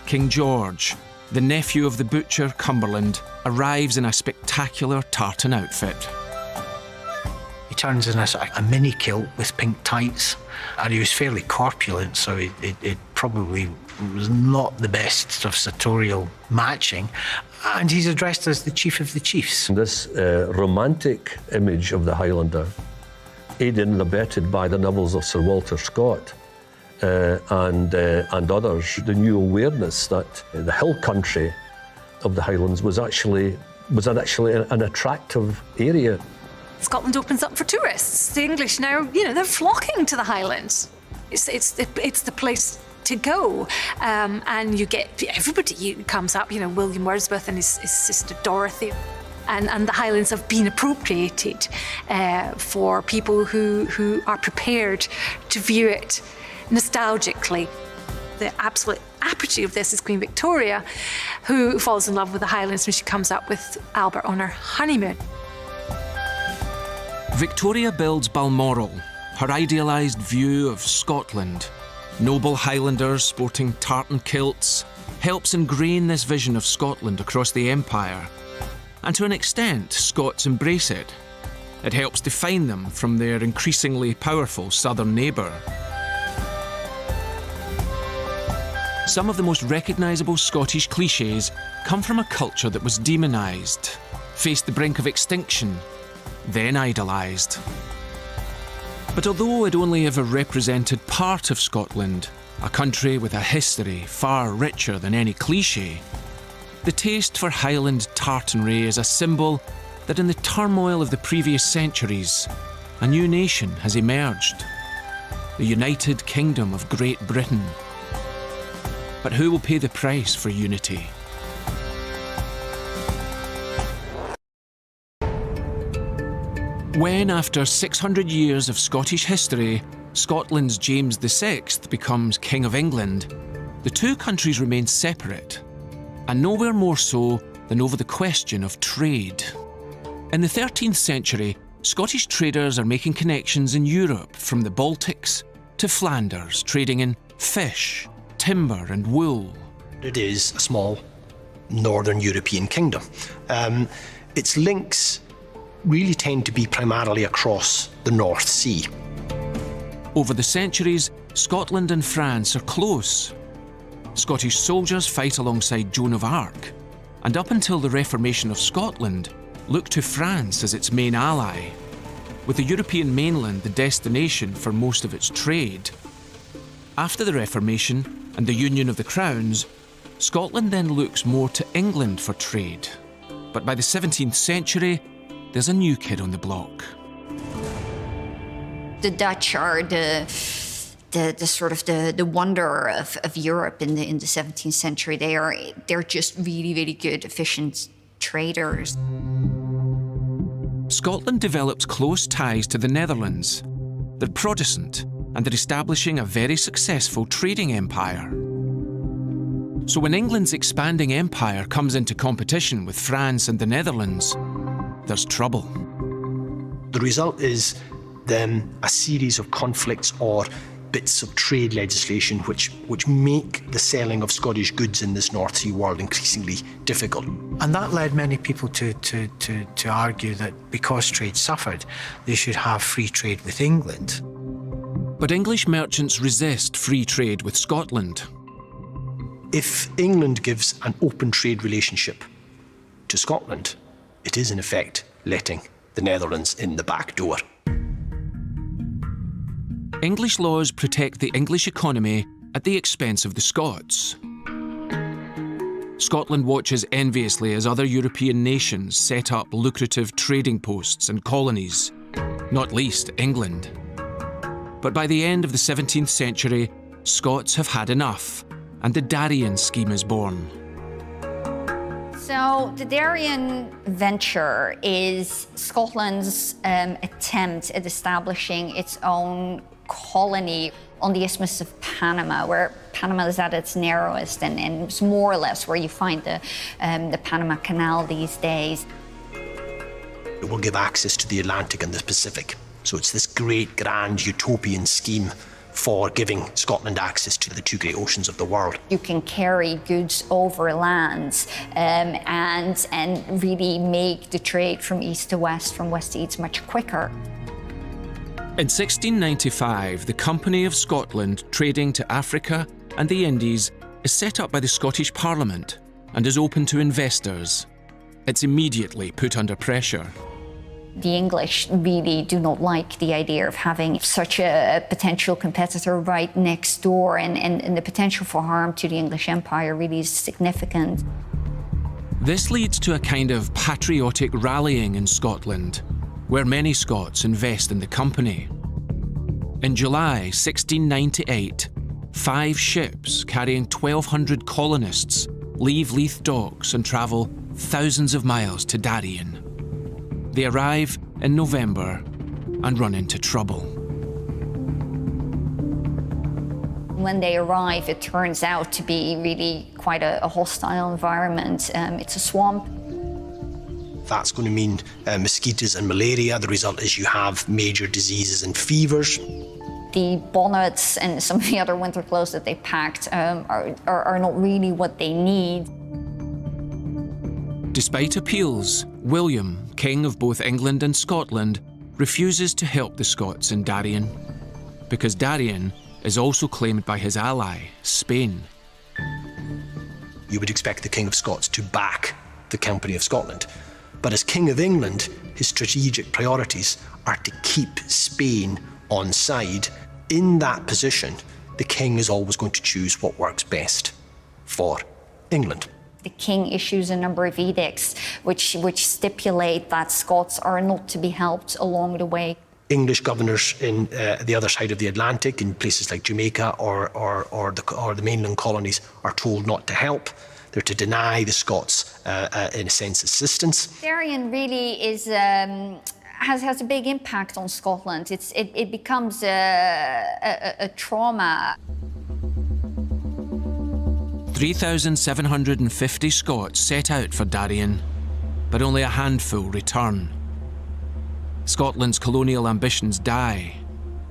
Speaker 1: King George, the nephew of the Butcher, Cumberland, arrives in a spectacular tartan outfit.
Speaker 2: He turns in a mini kilt with pink tights, and he was fairly corpulent, so it probably was not the best sort of sartorial matching. And he's addressed as the chief of the chiefs.
Speaker 3: This romantic image of the Highlander, aided and abetted by the novels of Sir Walter Scott and others, the new awareness that the hill country of the Highlands was actually an attractive area.
Speaker 6: Scotland opens up for tourists. The English now, they're flocking to the Highlands. It's the place to go, and you get everybody comes up. William Wordsworth and his sister Dorothy, and the Highlands have been appropriated for people who are prepared to view it nostalgically. The absolute apogee of this is Queen Victoria, who falls in love with the Highlands when she comes up with Albert on her honeymoon.
Speaker 1: Victoria builds Balmoral, her idealised view of Scotland. Noble Highlanders sporting tartan kilts helps ingrain this vision of Scotland across the empire. And to an extent, Scots embrace it. It helps define them from their increasingly powerful southern neighbour. Some of the most recognisable Scottish clichés come from a culture that was demonised, faced the brink of extinction, then idolised. But although it only ever represented part of Scotland, a country with a history far richer than any cliché, the taste for Highland tartanry is a symbol that in the turmoil of the previous centuries, a new nation has emerged, the United Kingdom of Great Britain. But who will pay the price for unity? When, after 600 years of Scottish history, Scotland's James VI becomes King of England, the two countries remain separate, and nowhere more so than over the question of trade. In the 13th century, Scottish traders are making connections in Europe from the Baltics to Flanders, trading in fish, timber and wool.
Speaker 8: It is a small northern European kingdom. Its links really tend to be primarily across the North Sea.
Speaker 1: Over the centuries, Scotland and France are close. Scottish soldiers fight alongside Joan of Arc, and up until the Reformation of Scotland, look to France as its main ally, with the European mainland the destination for most of its trade. After the Reformation and the Union of the Crowns, Scotland then looks more to England for trade. But by the 17th century, there's a new kid on the block.
Speaker 9: The Dutch are the wonder of Europe in the 17th century. They're just really, really good, efficient traders.
Speaker 1: Scotland develops close ties to the Netherlands. They're Protestant, and they're establishing a very successful trading empire. So when England's expanding empire comes into competition with France and the Netherlands, there's trouble.
Speaker 8: The result is then a series of conflicts or bits of trade legislation which make the selling of Scottish goods in this North Sea world increasingly difficult.
Speaker 2: And that led many people to argue that because trade suffered, they should have free trade with England.
Speaker 1: But English merchants resist free trade with Scotland.
Speaker 8: If England gives an open trade relationship to Scotland, it is in effect letting the Netherlands in the back door.
Speaker 1: English laws protect the English economy at the expense of the Scots. Scotland watches enviously as other European nations set up lucrative trading posts and colonies, not least England. But by the end of the 17th century, Scots have had enough, and the Darien scheme is born.
Speaker 9: So the Darien venture is Scotland's attempt at establishing its own colony on the Isthmus of Panama, where Panama is at its narrowest and it's more or less where you find the Panama Canal these days.
Speaker 8: It will give access to the Atlantic and the Pacific. So it's this great, grand, utopian scheme for giving Scotland access to the two great oceans of the world.
Speaker 9: You can carry goods over land and really make the trade from east to west, from west to east, much quicker.
Speaker 1: In 1695, the Company of Scotland trading to Africa and the Indies is set up by the Scottish Parliament and is open to investors. It's immediately put under pressure.
Speaker 9: The English really do not like the idea of having such a potential competitor right next door, and the potential for harm to the English Empire really is significant.
Speaker 1: This leads to a kind of patriotic rallying in Scotland, where many Scots invest in the company. In July 1698, 5 ships carrying 1,200 colonists leave Leith docks and travel thousands of miles to Darien. They arrive in November and run into trouble.
Speaker 9: When they arrive, it turns out to be really quite a hostile environment. It's a swamp.
Speaker 8: That's going to mean mosquitoes and malaria. The result is you have major diseases and fevers.
Speaker 9: The the bonnets and some of the other winter clothes that they packed are not really what they need.
Speaker 1: Despite appeals, William, King of both England and Scotland, refuses to help the Scots in Darien, because Darien is also claimed by his ally, Spain.
Speaker 8: You would expect the King of Scots to back the Company of Scotland. But as King of England, his strategic priorities are to keep Spain on side. In that position, the king is always going to choose what works best for England.
Speaker 9: The king issues a number of edicts which stipulate that Scots are not to be helped along the way.
Speaker 8: English governors in the other side of the Atlantic, in places like Jamaica or the mainland colonies, are told not to help. They're to deny the Scots, in a sense, assistance.
Speaker 9: Darien really is has a big impact on Scotland. It becomes a trauma.
Speaker 1: 3,750 Scots set out for Darien, but only a handful return. Scotland's colonial ambitions die,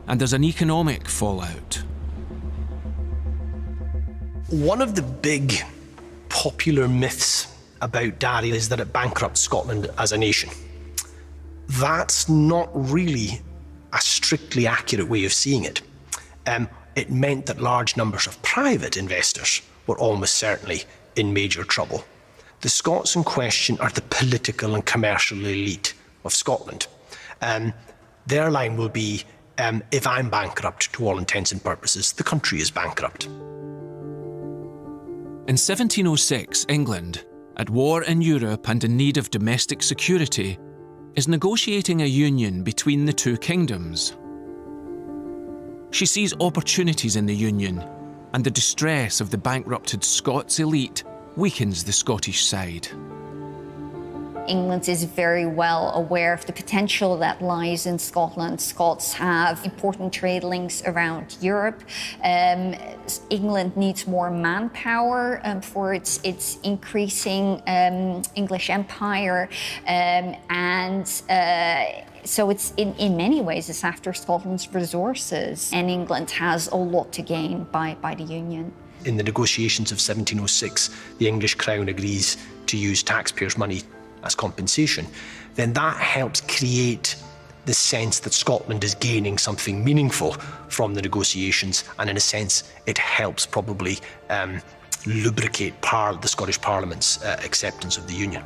Speaker 1: and there's an economic fallout.
Speaker 8: One of the big popular myths about Darien is that it bankrupts Scotland as a nation. That's not really a strictly accurate way of seeing it. It meant that large numbers of private investors were almost certainly in major trouble. The Scots in question are the political and commercial elite of Scotland. Their line will be, if I'm bankrupt, to all intents and purposes, the country is bankrupt.
Speaker 1: In 1706, England, at war in Europe and in need of domestic security, is negotiating a union between the two kingdoms. She sees opportunities in the union, and the distress of the bankrupted Scots elite weakens the Scottish side.
Speaker 9: England is very well aware of the potential that lies in Scotland. Scots have important trade links around Europe. England needs more manpower for its increasing English empire, so it's in many ways it's after Scotland's resources, and England has a lot to gain by the union.
Speaker 8: In the negotiations of 1706, the English crown agrees to use taxpayers' money as compensation, then that helps create the sense that Scotland is gaining something meaningful from the negotiations, and in a sense it helps probably lubricate the Scottish Parliament's acceptance of the Union.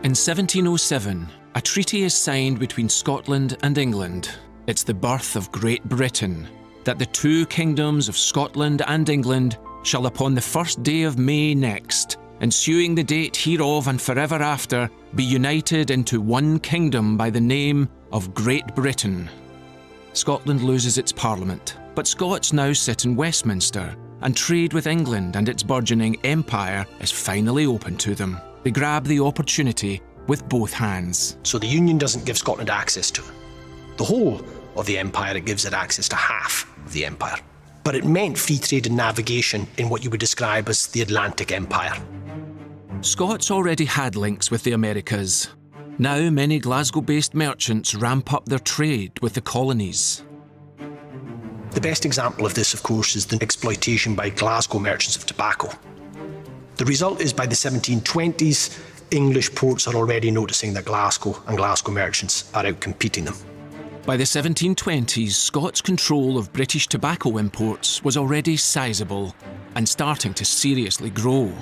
Speaker 1: In 1707, a treaty is signed between Scotland and England. It's the birth of Great Britain, that the two kingdoms of Scotland and England shall upon the 1st day of May next, ensuing the date hereof and forever after, be united into one kingdom by the name of Great Britain. Scotland loses its parliament, but Scots now sit in Westminster, and trade with England and its burgeoning empire is finally open to them. They grab the opportunity with both hands.
Speaker 8: So the Union doesn't give Scotland access to the whole of the empire, it gives it access to half of the empire. But it meant free trade and navigation in what you would describe as the Atlantic Empire.
Speaker 1: Scots already had links with the Americas. Now many Glasgow-based merchants ramp up their trade with the colonies.
Speaker 8: The best example of this, of course, is the exploitation by Glasgow merchants of tobacco. The result is by the 1720s, English ports are already noticing that Glasgow and Glasgow merchants are out competing them.
Speaker 1: By the 1720s, Scots' control of British tobacco imports was already sizable and starting to seriously grow.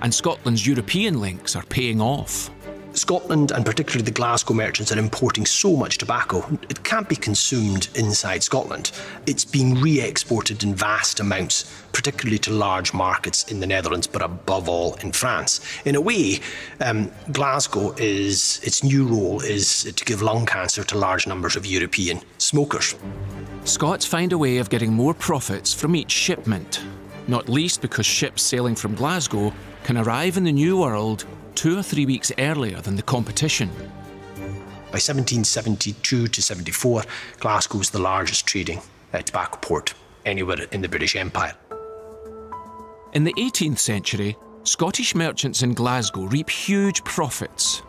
Speaker 1: And Scotland's European links are paying off.
Speaker 8: Scotland, and particularly the Glasgow merchants, are importing so much tobacco, it can't be consumed inside Scotland. It's being re-exported in vast amounts, particularly to large markets in the Netherlands, but above all in France. In a way, Glasgow its new role is to give lung cancer to large numbers of European smokers.
Speaker 1: Scots find a way of getting more profits from each shipment, not least because ships sailing from Glasgow can arrive in the New World 2 or 3 weeks earlier than the competition.
Speaker 8: By 1772 to 74, Glasgow was the largest trading tobacco port anywhere in the British Empire.
Speaker 1: In the 18th century, Scottish merchants in Glasgow reap huge profits.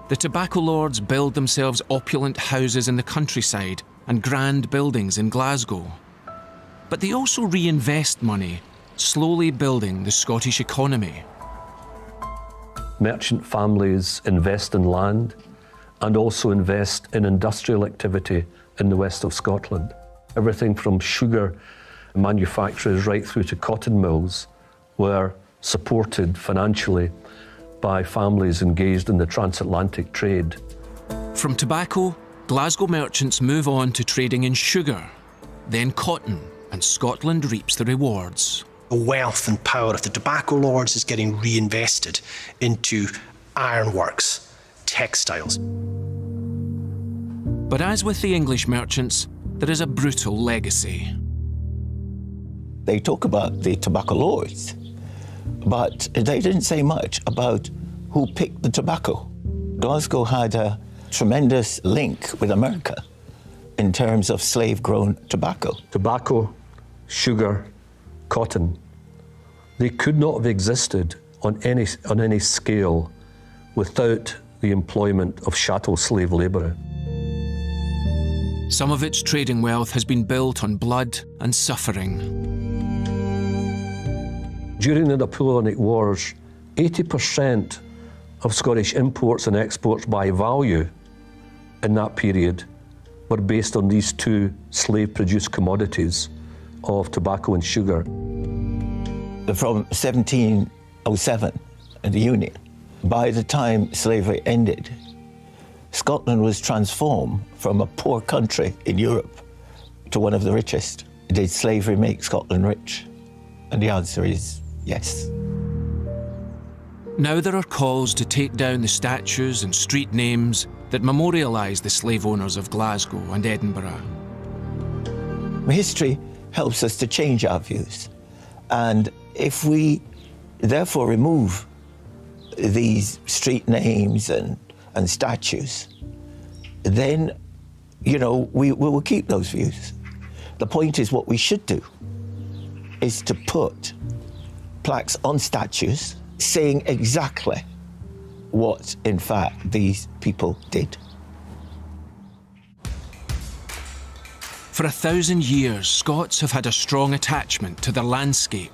Speaker 1: The tobacco lords build themselves opulent houses in the countryside and grand buildings in Glasgow. But they also reinvest money, slowly building the Scottish economy.
Speaker 3: Merchant families invest in land and also invest in industrial activity in the west of Scotland. Everything from sugar manufacturers right through to cotton mills were supported financially by families engaged in the transatlantic trade.
Speaker 1: From tobacco, Glasgow merchants move on to trading in sugar, then cotton, and Scotland reaps the rewards.
Speaker 8: The wealth and power of the tobacco lords is getting reinvested into ironworks, textiles.
Speaker 1: But as with the English merchants, there is a brutal legacy.
Speaker 10: They talk about the tobacco lords, but they didn't say much about who picked the tobacco. Glasgow had a tremendous link with America in terms of slave-grown tobacco.
Speaker 3: Tobacco, sugar, cotton, they could not have existed on any scale without the employment of chattel slave labourer.
Speaker 1: Some of its trading wealth has been built on blood and suffering.
Speaker 3: During the Napoleonic Wars, 80% of Scottish imports and exports by value in that period were based on these two slave-produced commodities of tobacco and sugar.
Speaker 10: From 1707 in the Union, by the time slavery ended, Scotland was transformed from a poor country in Europe to one of the richest. Did slavery make Scotland rich? And the answer is yes.
Speaker 1: Now there are calls to take down the statues and street names that memorialise the slave owners of Glasgow and Edinburgh.
Speaker 10: History helps us to change our views. And if we therefore remove these street names and statues, then, we will keep those views. The point is, what we should do is to put plaques on statues saying exactly what, in fact, these people did.
Speaker 1: For 1,000 years, Scots have had a strong attachment to their landscape.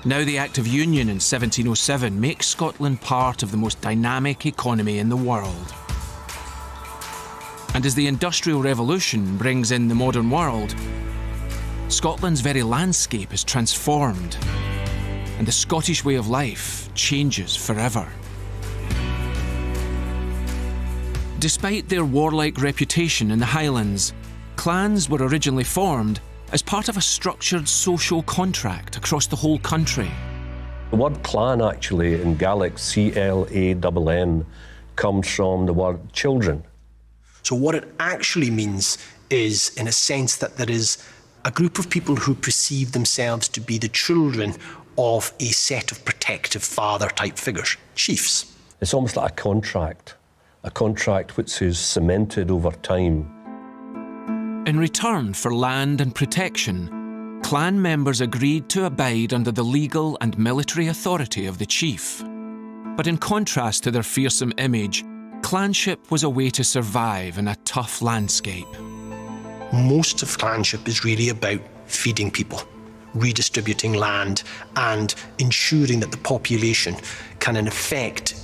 Speaker 1: Now the Act of Union in 1707 makes Scotland part of the most dynamic economy in the world. And as the Industrial Revolution brings in the modern world, Scotland's very landscape is transformed, and the Scottish way of life changes forever. Despite their warlike reputation in the Highlands, clans were originally formed as part of a structured social contract across the whole country.
Speaker 3: The word clan actually in Gaelic, C-L-A-N-N, comes from the word children.
Speaker 8: So what it actually means is, in a sense, that there is a group of people who perceive themselves to be the children of a set of protective father-type figures, chiefs.
Speaker 3: It's almost like a contract which is cemented over time.
Speaker 1: In return for land and protection, clan members agreed to abide under the legal and military authority of the chief. But in contrast to their fearsome image, clanship was a way to survive in a tough landscape.
Speaker 8: Most of clanship is really about feeding people, redistributing land, and ensuring that the population can, in effect,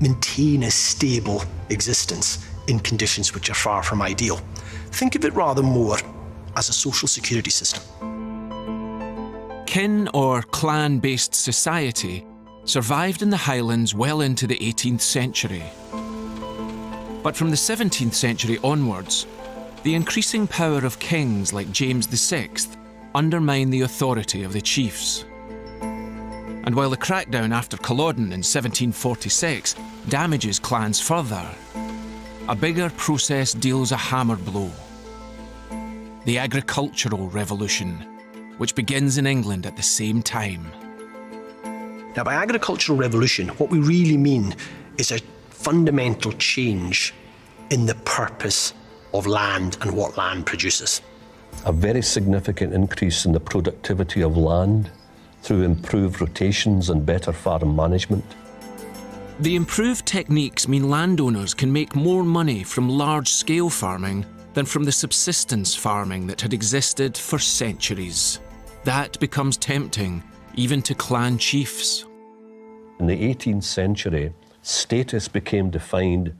Speaker 8: maintain a stable existence in conditions which are far from ideal. Think of it rather more as a social security system.
Speaker 1: Kin or clan-based society survived in the Highlands well into the 18th century. But from the 17th century onwards, the increasing power of kings like James VI undermined the authority of the chiefs. And while the crackdown after Culloden in 1746 damages clans further, a bigger process deals a hammer blow. The agricultural revolution, which begins in England at the same time.
Speaker 8: Now, by agricultural revolution, what we really mean is a fundamental change in the purpose of land and what land produces.
Speaker 3: A very significant increase in the productivity of land through improved rotations and better farm management.
Speaker 1: The improved techniques mean landowners can make more money from large-scale farming than from the subsistence farming that had existed for centuries. That becomes tempting, even to clan chiefs.
Speaker 3: In the 18th century, status became defined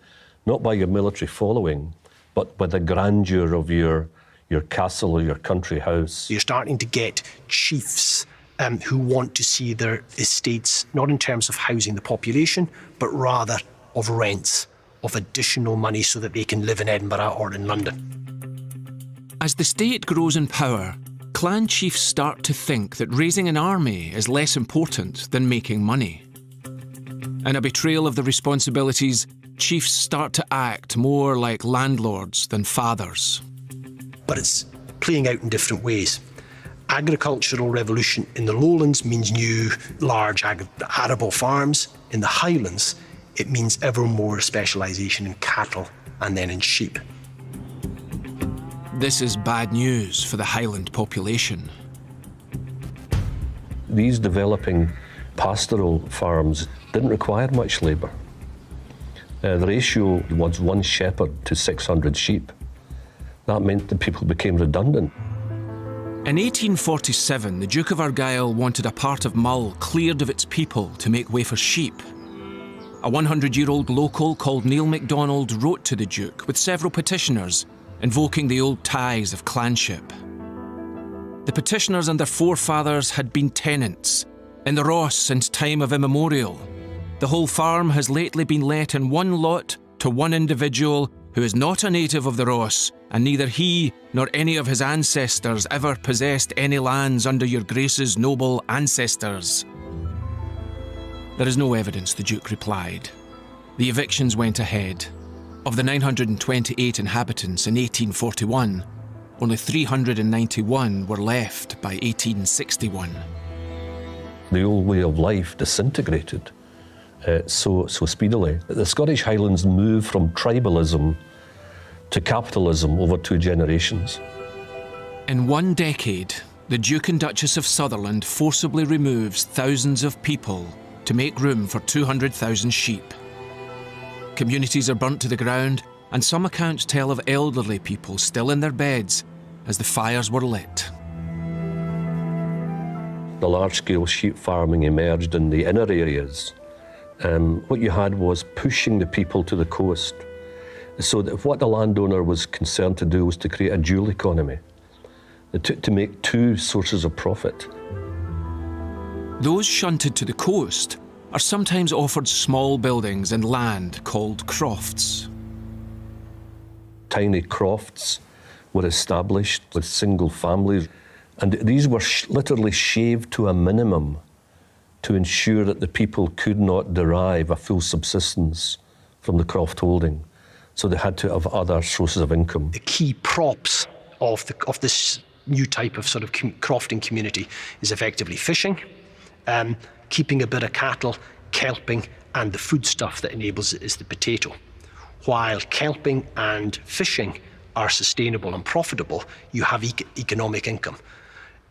Speaker 3: not by your military following, but by the grandeur of your castle or your country house.
Speaker 8: You're starting to get chiefs who want to see their estates not in terms of housing the population, but rather of rents, of additional money so that they can live in Edinburgh or in London.
Speaker 1: As the state grows in power, clan chiefs start to think that raising an army is less important than making money. In a betrayal of the responsibilities, chiefs start to act more like landlords than fathers.
Speaker 8: But it's playing out in different ways. Agricultural revolution in the lowlands means new, large arable farms. In the highlands, it means ever more specialisation in cattle and then in sheep.
Speaker 1: This is bad news for the Highland population.
Speaker 3: These developing pastoral farms didn't require much labour. The ratio was 1 shepherd to 600 sheep. That meant that people became redundant.
Speaker 1: In 1847, the Duke of Argyll wanted a part of Mull cleared of its people to make way for sheep. A 100-year-old local called Neil MacDonald wrote to the Duke with several petitioners, invoking the old ties of clanship. The petitioners and their forefathers had been tenants in the Ross since time of immemorial. The whole farm has lately been let in one lot to one individual who is not a native of the Ross, and neither he nor any of his ancestors ever possessed any lands under your Grace's noble ancestors. There is no evidence, the Duke replied. The evictions went ahead. Of the 928 inhabitants in 1841, only 391 were left by 1861.
Speaker 3: The old way of life disintegrated so speedily. The Scottish Highlands moved from tribalism to capitalism over 2 generations.
Speaker 1: In 1 decade, the Duke and Duchess of Sutherland forcibly removes thousands of people to make room for 200,000 sheep. Communities are burnt to the ground, and some accounts tell of elderly people still in their beds as the fires were lit.
Speaker 3: The large-scale sheep farming emerged in the inner areas. What you had was pushing the people to the coast, so that what the landowner was concerned to do was to create a dual economy, to make 2 sources of profit.
Speaker 1: Those shunted to the coast are sometimes offered small buildings and land called crofts.
Speaker 3: Tiny crofts were established with single families, and these were literally shaved to a minimum to ensure that the people could not derive a full subsistence from the croft holding. So they had to have other sources of income.
Speaker 8: The key props of this new type of sort of crofting community is effectively fishing, keeping a bit of cattle, kelping, and the foodstuff that enables it is the potato. While kelping and fishing are sustainable and profitable, you have economic income.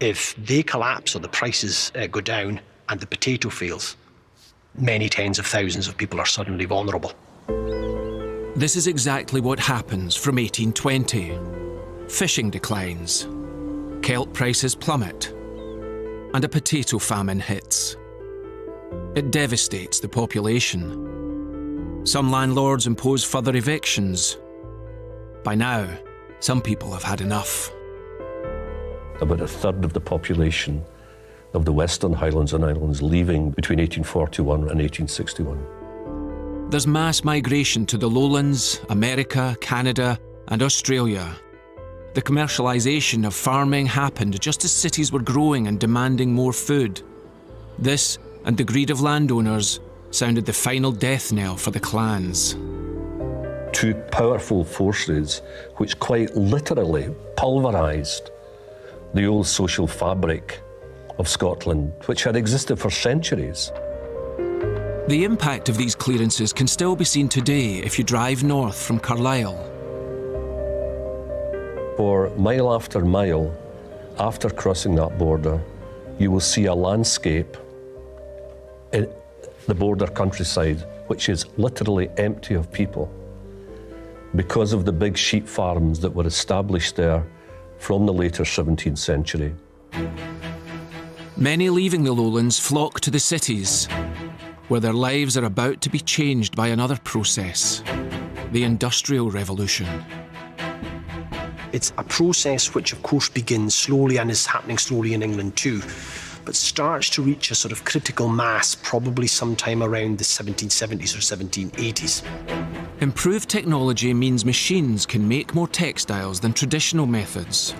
Speaker 8: If they collapse or the prices go down and the potato fails, many tens of thousands of people are suddenly vulnerable.
Speaker 1: This is exactly what happens from 1820. Fishing declines, kelp prices plummet, and a potato famine hits. It devastates the population. Some landlords impose further evictions. By now, some people have had enough.
Speaker 3: About 1/3 of the population of the Western Highlands and Islands leaving between 1841 and 1861.
Speaker 1: There's mass migration to the lowlands, America, Canada, and Australia. The commercialisation of farming happened just as cities were growing and demanding more food. This, and the greed of landowners, sounded the final death knell for the clans.
Speaker 3: 2 powerful forces which quite literally pulverised the old social fabric of Scotland, which had existed for centuries.
Speaker 1: The impact of these clearances can still be seen today if you drive north from Carlisle.
Speaker 3: For mile after mile, after crossing that border, you will see a landscape the border countryside, which is literally empty of people, because of the big sheep farms that were established there from the later 17th century.
Speaker 1: Many leaving the lowlands flock to the cities, where their lives are about to be changed by another process, the Industrial Revolution.
Speaker 8: It's a process which, of course, begins slowly and is happening slowly in England too, but starts to reach a sort of critical mass probably sometime around the 1770s or 1780s.
Speaker 1: Improved technology means machines can make more textiles than traditional methods.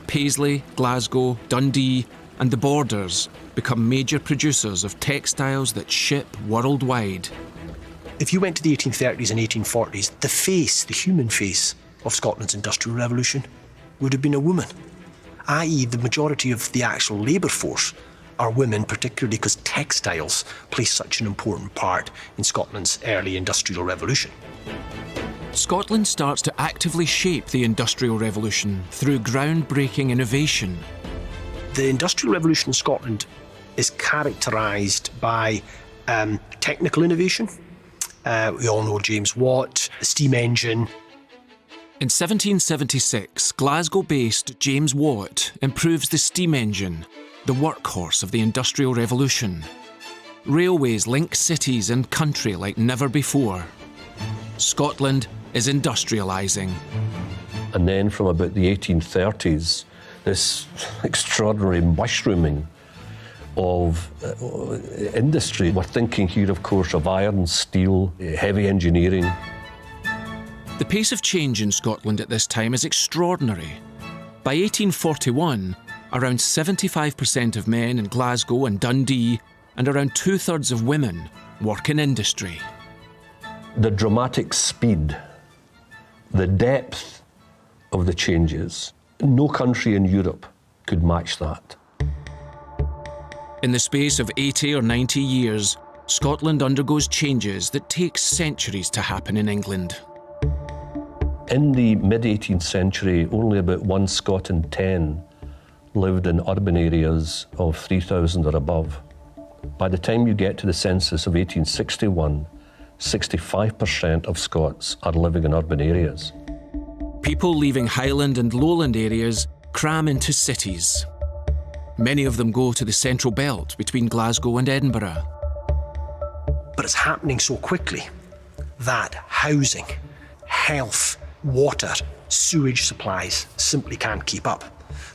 Speaker 1: Paisley, Glasgow, Dundee, and the Borders become major producers of textiles that ship worldwide.
Speaker 8: If you went to the 1830s and 1840s, the human face of Scotland's Industrial Revolution would have been a woman, i.e. the majority of the actual labour force are women, particularly because textiles play such an important part in Scotland's early Industrial Revolution.
Speaker 1: Scotland starts to actively shape the Industrial Revolution through groundbreaking innovation.
Speaker 8: The Industrial Revolution in Scotland is characterised by technical innovation. We all know James Watt, the steam engine.
Speaker 1: In 1776, Glasgow-based James Watt improves the steam engine, the workhorse of the Industrial Revolution. Railways link cities and country like never before. Scotland is industrialising.
Speaker 3: And then from about the 1830s, this extraordinary mushrooming of industry. We're thinking here, of course, of iron, steel, heavy engineering.
Speaker 1: The pace of change in Scotland at this time is extraordinary. By 1841, around 75% of men in Glasgow and Dundee and around 2/3 of women work in industry.
Speaker 3: The dramatic speed, the depth of the changes, no country in Europe could match that.
Speaker 1: In the space of 80 or 90 years, Scotland undergoes changes that take centuries to happen in England.
Speaker 3: In the mid-18th century, only about 1 Scot in 10 lived in urban areas of 3,000 or above. By the time you get to the census of 1861, 65% of Scots are living in urban areas.
Speaker 1: People leaving Highland and Lowland areas cram into cities. Many of them go to the central belt between Glasgow and Edinburgh.
Speaker 8: But it's happening so quickly that housing, health, water, sewage supplies simply can't keep up.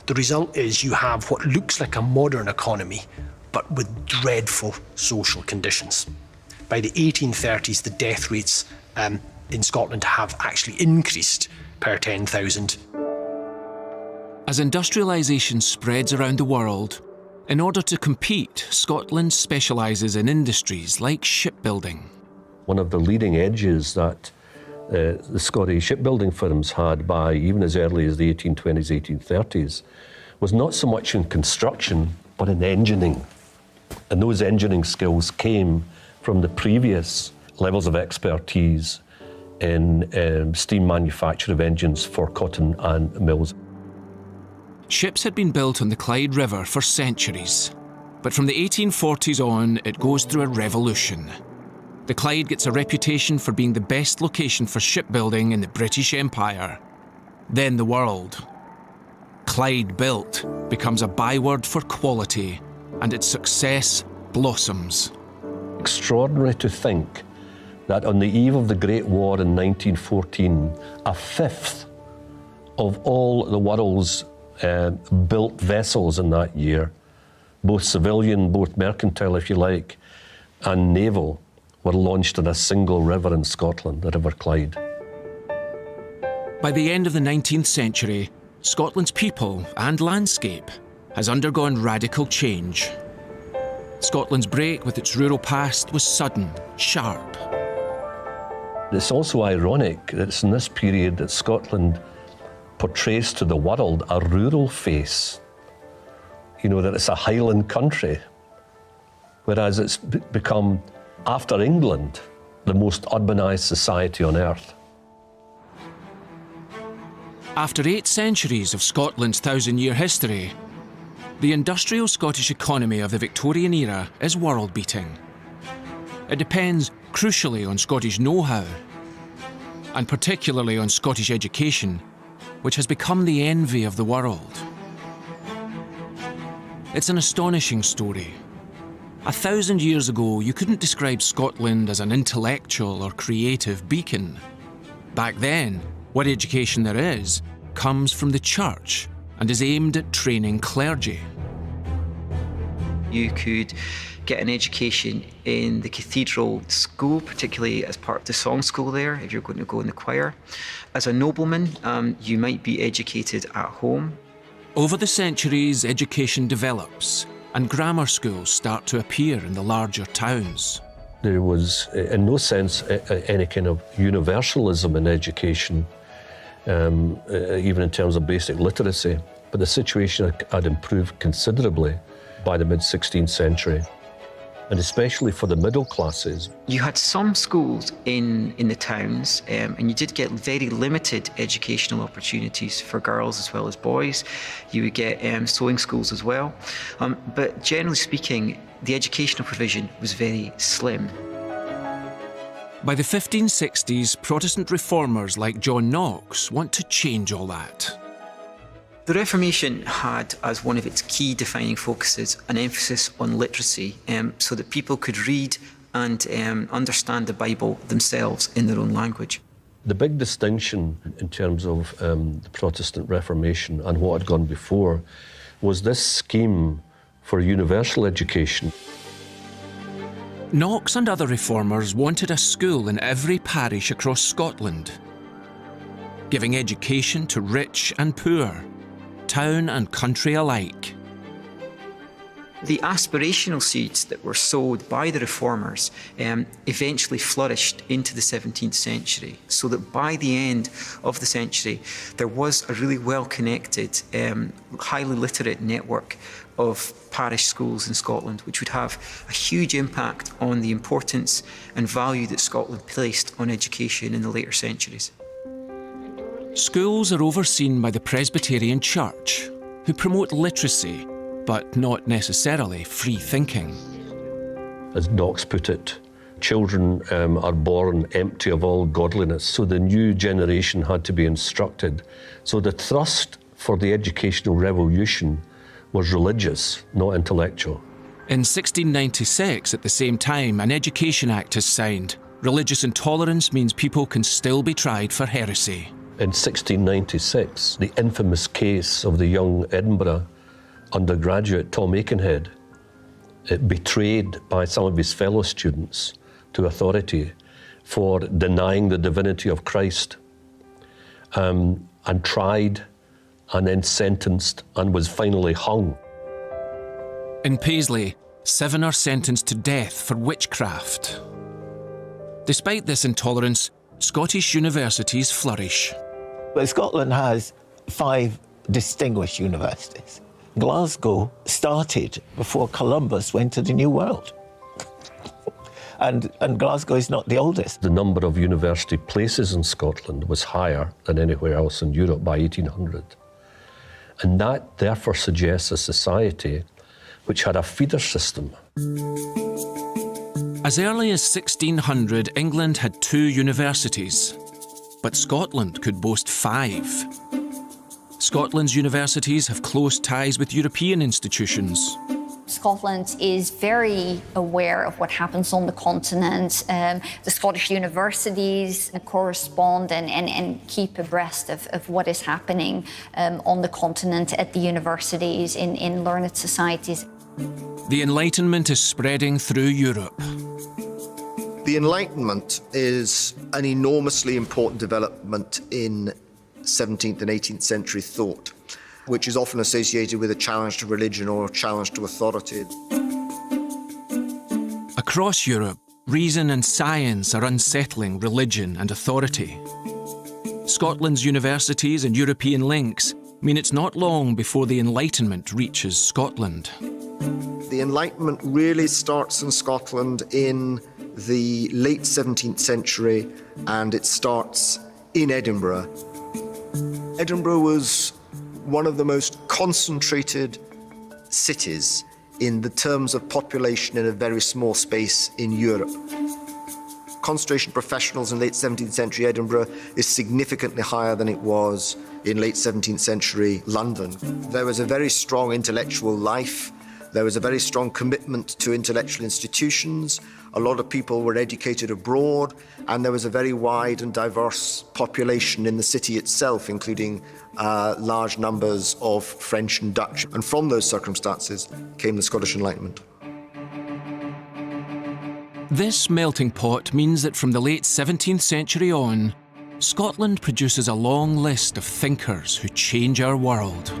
Speaker 8: The result is you have what looks like a modern economy, but with dreadful social conditions. By the 1830s, the death rates in Scotland have actually increased per 10,000.
Speaker 1: As industrialisation spreads around the world, in order to compete, Scotland specialises in industries like shipbuilding.
Speaker 3: One of the leading edges that the Scottish shipbuilding firms had by even as early as the 1820s, 1830s, was not so much in construction, but in engineering. And those engineering skills came from the previous levels of expertise in steam manufacture of engines for cotton and mills.
Speaker 1: Ships had been built on the Clyde River for centuries, but from the 1840s on, it goes through a revolution. The Clyde gets a reputation for being the best location for shipbuilding in the British Empire, then the world. Clyde built becomes a byword for quality, and its success blossoms.
Speaker 3: Extraordinary to think that on the eve of the Great War in 1914, a fifth of all the world's built vessels in that year, both civilian, both mercantile if you like, and naval, were launched in a single river in Scotland, the River Clyde.
Speaker 1: By the end of the 19th century, Scotland's people and landscape has undergone radical change. Scotland's break with its rural past was sudden, sharp.
Speaker 3: It's also ironic that it's in this period that Scotland portrays to the world a rural face. You know, that it's a highland country, whereas it's become, after England, the most urbanised society on earth.
Speaker 1: After 8 centuries of Scotland's 1,000-year history, the industrial Scottish economy of the Victorian era is world-beating. It depends crucially on Scottish know-how, and particularly on Scottish education, which has become the envy of the world. It's an astonishing story. 1,000 years ago, you couldn't describe Scotland as an intellectual or creative beacon. Back then, what education there is comes from the church and is aimed at training clergy.
Speaker 7: You could get an education in the cathedral school, particularly as part of the song school there, if you're going to go in the choir. As a nobleman, you might be educated at home.
Speaker 1: Over the centuries, education develops and grammar schools start to appear in the larger towns.
Speaker 3: There was, in no sense, any kind of universalism in education, even in terms of basic literacy. But the situation had improved considerably by the mid-16th century, and especially for the middle classes.
Speaker 7: You had some schools in the towns, and you did get very limited educational opportunities for girls as well as boys. You would get sewing schools as well. But generally speaking, the educational provision was very slim.
Speaker 1: By the 1560s, Protestant reformers like John Knox want to change all that.
Speaker 7: The Reformation had as one of its key defining focuses an emphasis on literacy, so that people could read and understand the Bible themselves in their own language.
Speaker 3: The big distinction in terms of the Protestant Reformation and what had gone before was this scheme for universal education.
Speaker 1: Knox and other reformers wanted a school in every parish across Scotland, giving education to rich and poor, town and country alike.
Speaker 7: The aspirational seeds that were sowed by the reformers eventually flourished into the 17th century, so that by the end of the century there was a really well-connected, highly literate network of parish schools in Scotland, which would have a huge impact on the importance and value that Scotland placed on education in the later centuries.
Speaker 1: Schools are overseen by the Presbyterian Church, who promote literacy, but not necessarily free thinking.
Speaker 3: As Knox put it, children are born empty of all godliness, so the new generation had to be instructed. So the thrust for the educational revolution was religious, not intellectual.
Speaker 1: In 1696, at the same time, an Education Act is signed. Religious intolerance means people can still be tried for heresy.
Speaker 3: In 1696, the infamous case of the young Edinburgh undergraduate Tom Aikenhead, betrayed by some of his fellow students to authority for denying the divinity of Christ, and tried and then sentenced and was finally hung.
Speaker 1: In Paisley, 7 are sentenced to death for witchcraft. Despite this intolerance, Scottish universities flourish.
Speaker 10: But Scotland has 5 distinguished universities. Glasgow started before Columbus went to the New World. and Glasgow is not the oldest.
Speaker 3: The number of university places in Scotland was higher than anywhere else in Europe by 1800. And that therefore suggests a society which had a feeder system.
Speaker 1: As early as 1600, England had 2 universities, but Scotland could boast 5. Scotland's universities have close ties with European institutions.
Speaker 9: Scotland is very aware of what happens on the continent. The Scottish universities correspond and keep abreast of what is happening on the continent at the universities, in learned societies.
Speaker 1: The Enlightenment is spreading through Europe.
Speaker 4: The Enlightenment is an enormously important development in 17th and 18th century thought, which is often associated with a challenge to religion or a challenge to authority.
Speaker 1: Across Europe, reason and science are unsettling religion and authority. Scotland's universities and European links mean it's not long before the Enlightenment reaches Scotland.
Speaker 4: The Enlightenment really starts in Scotland in the late 17th century, and it starts in Edinburgh. Edinburgh was one of the most concentrated cities in the terms of population in a very small space in Europe. Concentration of professionals in late 17th century Edinburgh is significantly higher than it was in late 17th century London. There was a very strong intellectual life. There was a very strong commitment to intellectual institutions. A lot of people were educated abroad, and there was a very wide and diverse population in the city itself, including large numbers of French and Dutch. And from those circumstances came the Scottish Enlightenment.
Speaker 1: This melting pot means that from the late 17th century on, Scotland produces a long list of thinkers who change our world.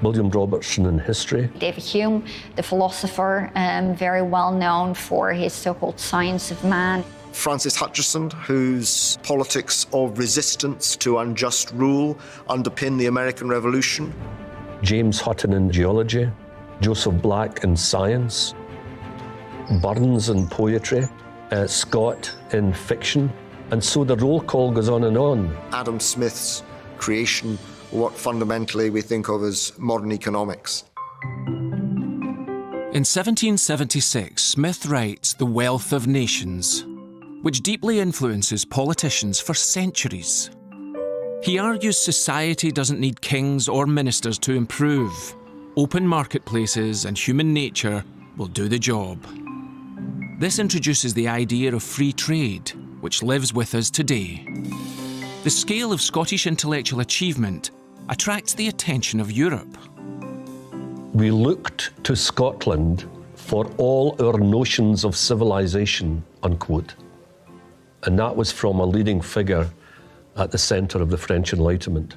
Speaker 3: William Robertson in history.
Speaker 9: David Hume, the philosopher, very well known for his so-called science of man.
Speaker 4: Francis Hutcheson, whose politics of resistance to unjust rule underpin the American Revolution.
Speaker 3: James Hutton in geology. Joseph Black in science. Burns in poetry. Scott in fiction. And so the roll call goes on and on.
Speaker 4: Adam Smith's creation, what fundamentally we think of as modern economics.
Speaker 1: In 1776, Smith writes The Wealth of Nations, which deeply influences politicians for centuries. He argues society doesn't need kings or ministers to improve. Open marketplaces and human nature will do the job. This introduces the idea of free trade, which lives with us today. The scale of Scottish intellectual achievement attracts the attention of Europe.
Speaker 3: We looked to Scotland for all our notions of civilization, unquote. And that was from a leading figure at the centre of the French Enlightenment.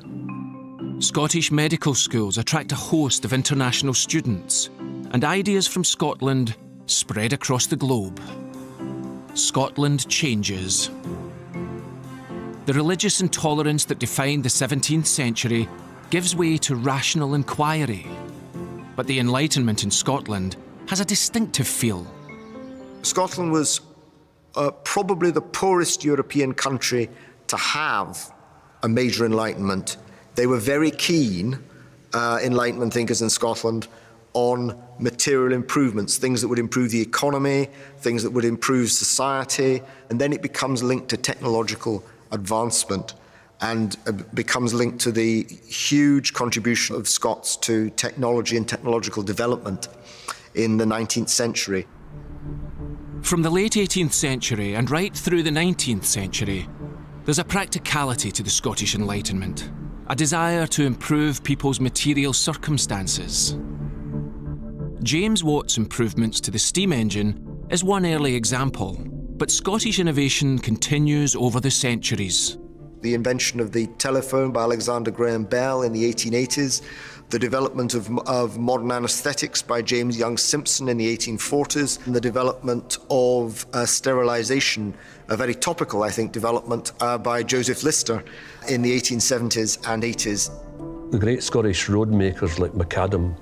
Speaker 1: Scottish medical schools attract a host of international students, and ideas from Scotland spread across the globe. Scotland changes. The religious intolerance that defined the 17th century gives way to rational inquiry. But the Enlightenment in Scotland has a distinctive feel.
Speaker 4: Scotland was probably the poorest European country to have a major Enlightenment. They were very keen, Enlightenment thinkers in Scotland, on material improvements, things that would improve the economy, things that would improve society, and then it becomes linked to technological advancement and becomes linked to the huge contribution of Scots to technology and technological development in the 19th century.
Speaker 1: From the late 18th century and right through the 19th century, there's a practicality to the Scottish Enlightenment, a desire to improve people's material circumstances. James Watt's improvements to the steam engine is one early example, but Scottish innovation continues over the centuries.
Speaker 4: The invention of the telephone by Alexander Graham Bell in the 1880s, the development of modern anaesthetics by James Young Simpson in the 1840s, and the development of sterilisation, a very topical, I think, development by Joseph Lister in the 1870s and 80s.
Speaker 3: The great Scottish road makers like Macadam,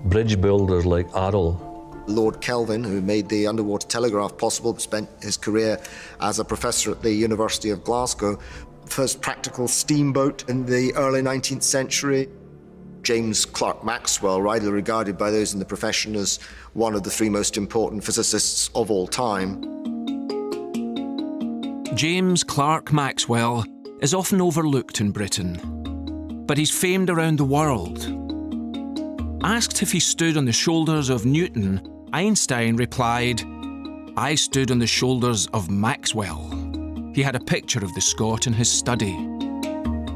Speaker 3: bridge builders like Arrol,
Speaker 4: Lord Kelvin, who made the underwater telegraph possible, spent his career as a professor at the University of Glasgow. First practical steamboat in the early 19th century. James Clerk Maxwell, widely regarded by those in the profession as one of the three most important physicists of all time.
Speaker 1: James Clerk Maxwell is often overlooked in Britain, but he's famed around the world. Asked if he stood on the shoulders of Newton, Einstein replied, "I stood on the shoulders of Maxwell." He had a picture of the Scot in his study.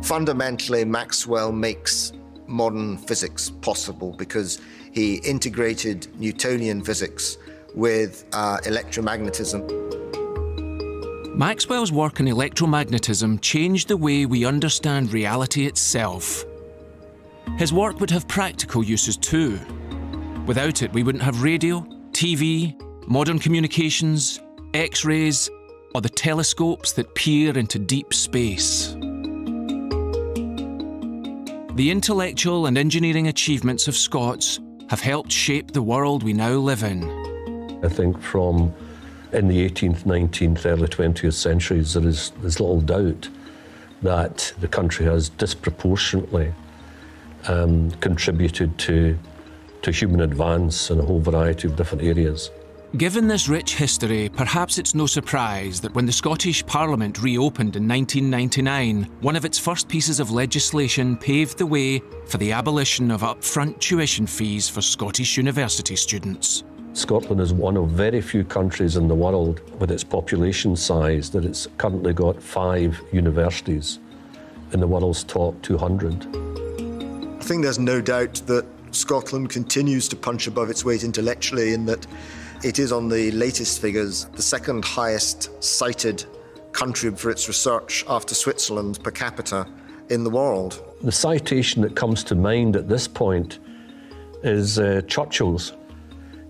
Speaker 4: Fundamentally, Maxwell makes modern physics possible because he integrated Newtonian physics with electromagnetism.
Speaker 1: Maxwell's work in electromagnetism changed the way we understand reality itself. His work would have practical uses too. Without it, we wouldn't have radio, TV, modern communications, X-rays, or the telescopes that peer into deep space. The intellectual and engineering achievements of Scots have helped shape the world we now live in.
Speaker 3: I think from in the 18th, 19th, early 20th centuries, there's little doubt that the country has disproportionately contributed to to human advance in a whole variety of different areas.
Speaker 1: Given this rich history, perhaps it's no surprise that when the Scottish Parliament reopened in 1999, one of its first pieces of legislation paved the way for the abolition of upfront tuition fees for Scottish university students.
Speaker 3: Scotland is one of very few countries in the world with its population size that it's currently got 5 universities in the world's top 200.
Speaker 4: I think there's no doubt that Scotland continues to punch above its weight intellectually in that it is, on the latest figures, the second highest cited country for its research after Switzerland per capita in the world.
Speaker 3: The citation that comes to mind at this point is Churchill's.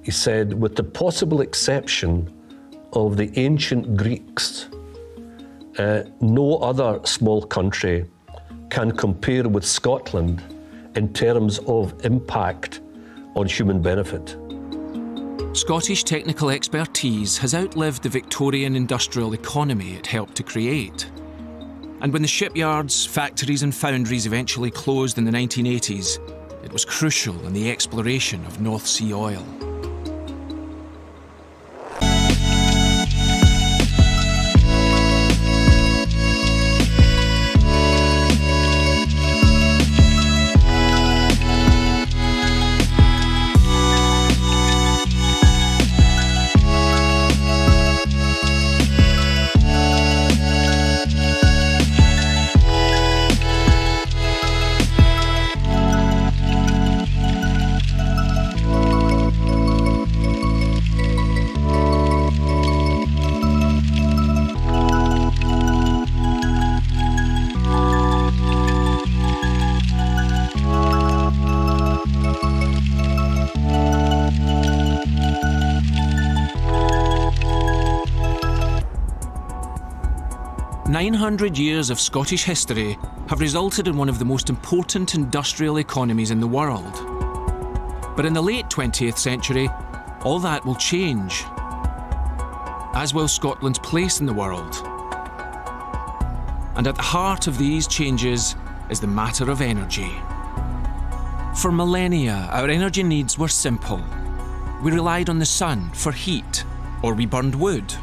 Speaker 3: He said, with the possible exception of the ancient Greeks, no other small country can compare with Scotland in terms of impact on human benefit.
Speaker 1: Scottish technical expertise has outlived the Victorian industrial economy it helped to create. And when the shipyards, factories and foundries eventually closed in the 1980s, it was crucial in the exploration of North Sea oil. "900 years of Scottish history have resulted in one of the most important industrial economies in the world. But in the late 20th century, all that will change, as will Scotland's place in the world. And at the heart of these changes is the matter of energy. For millennia, our energy needs were simple. We relied on the sun for heat, or we burned wood.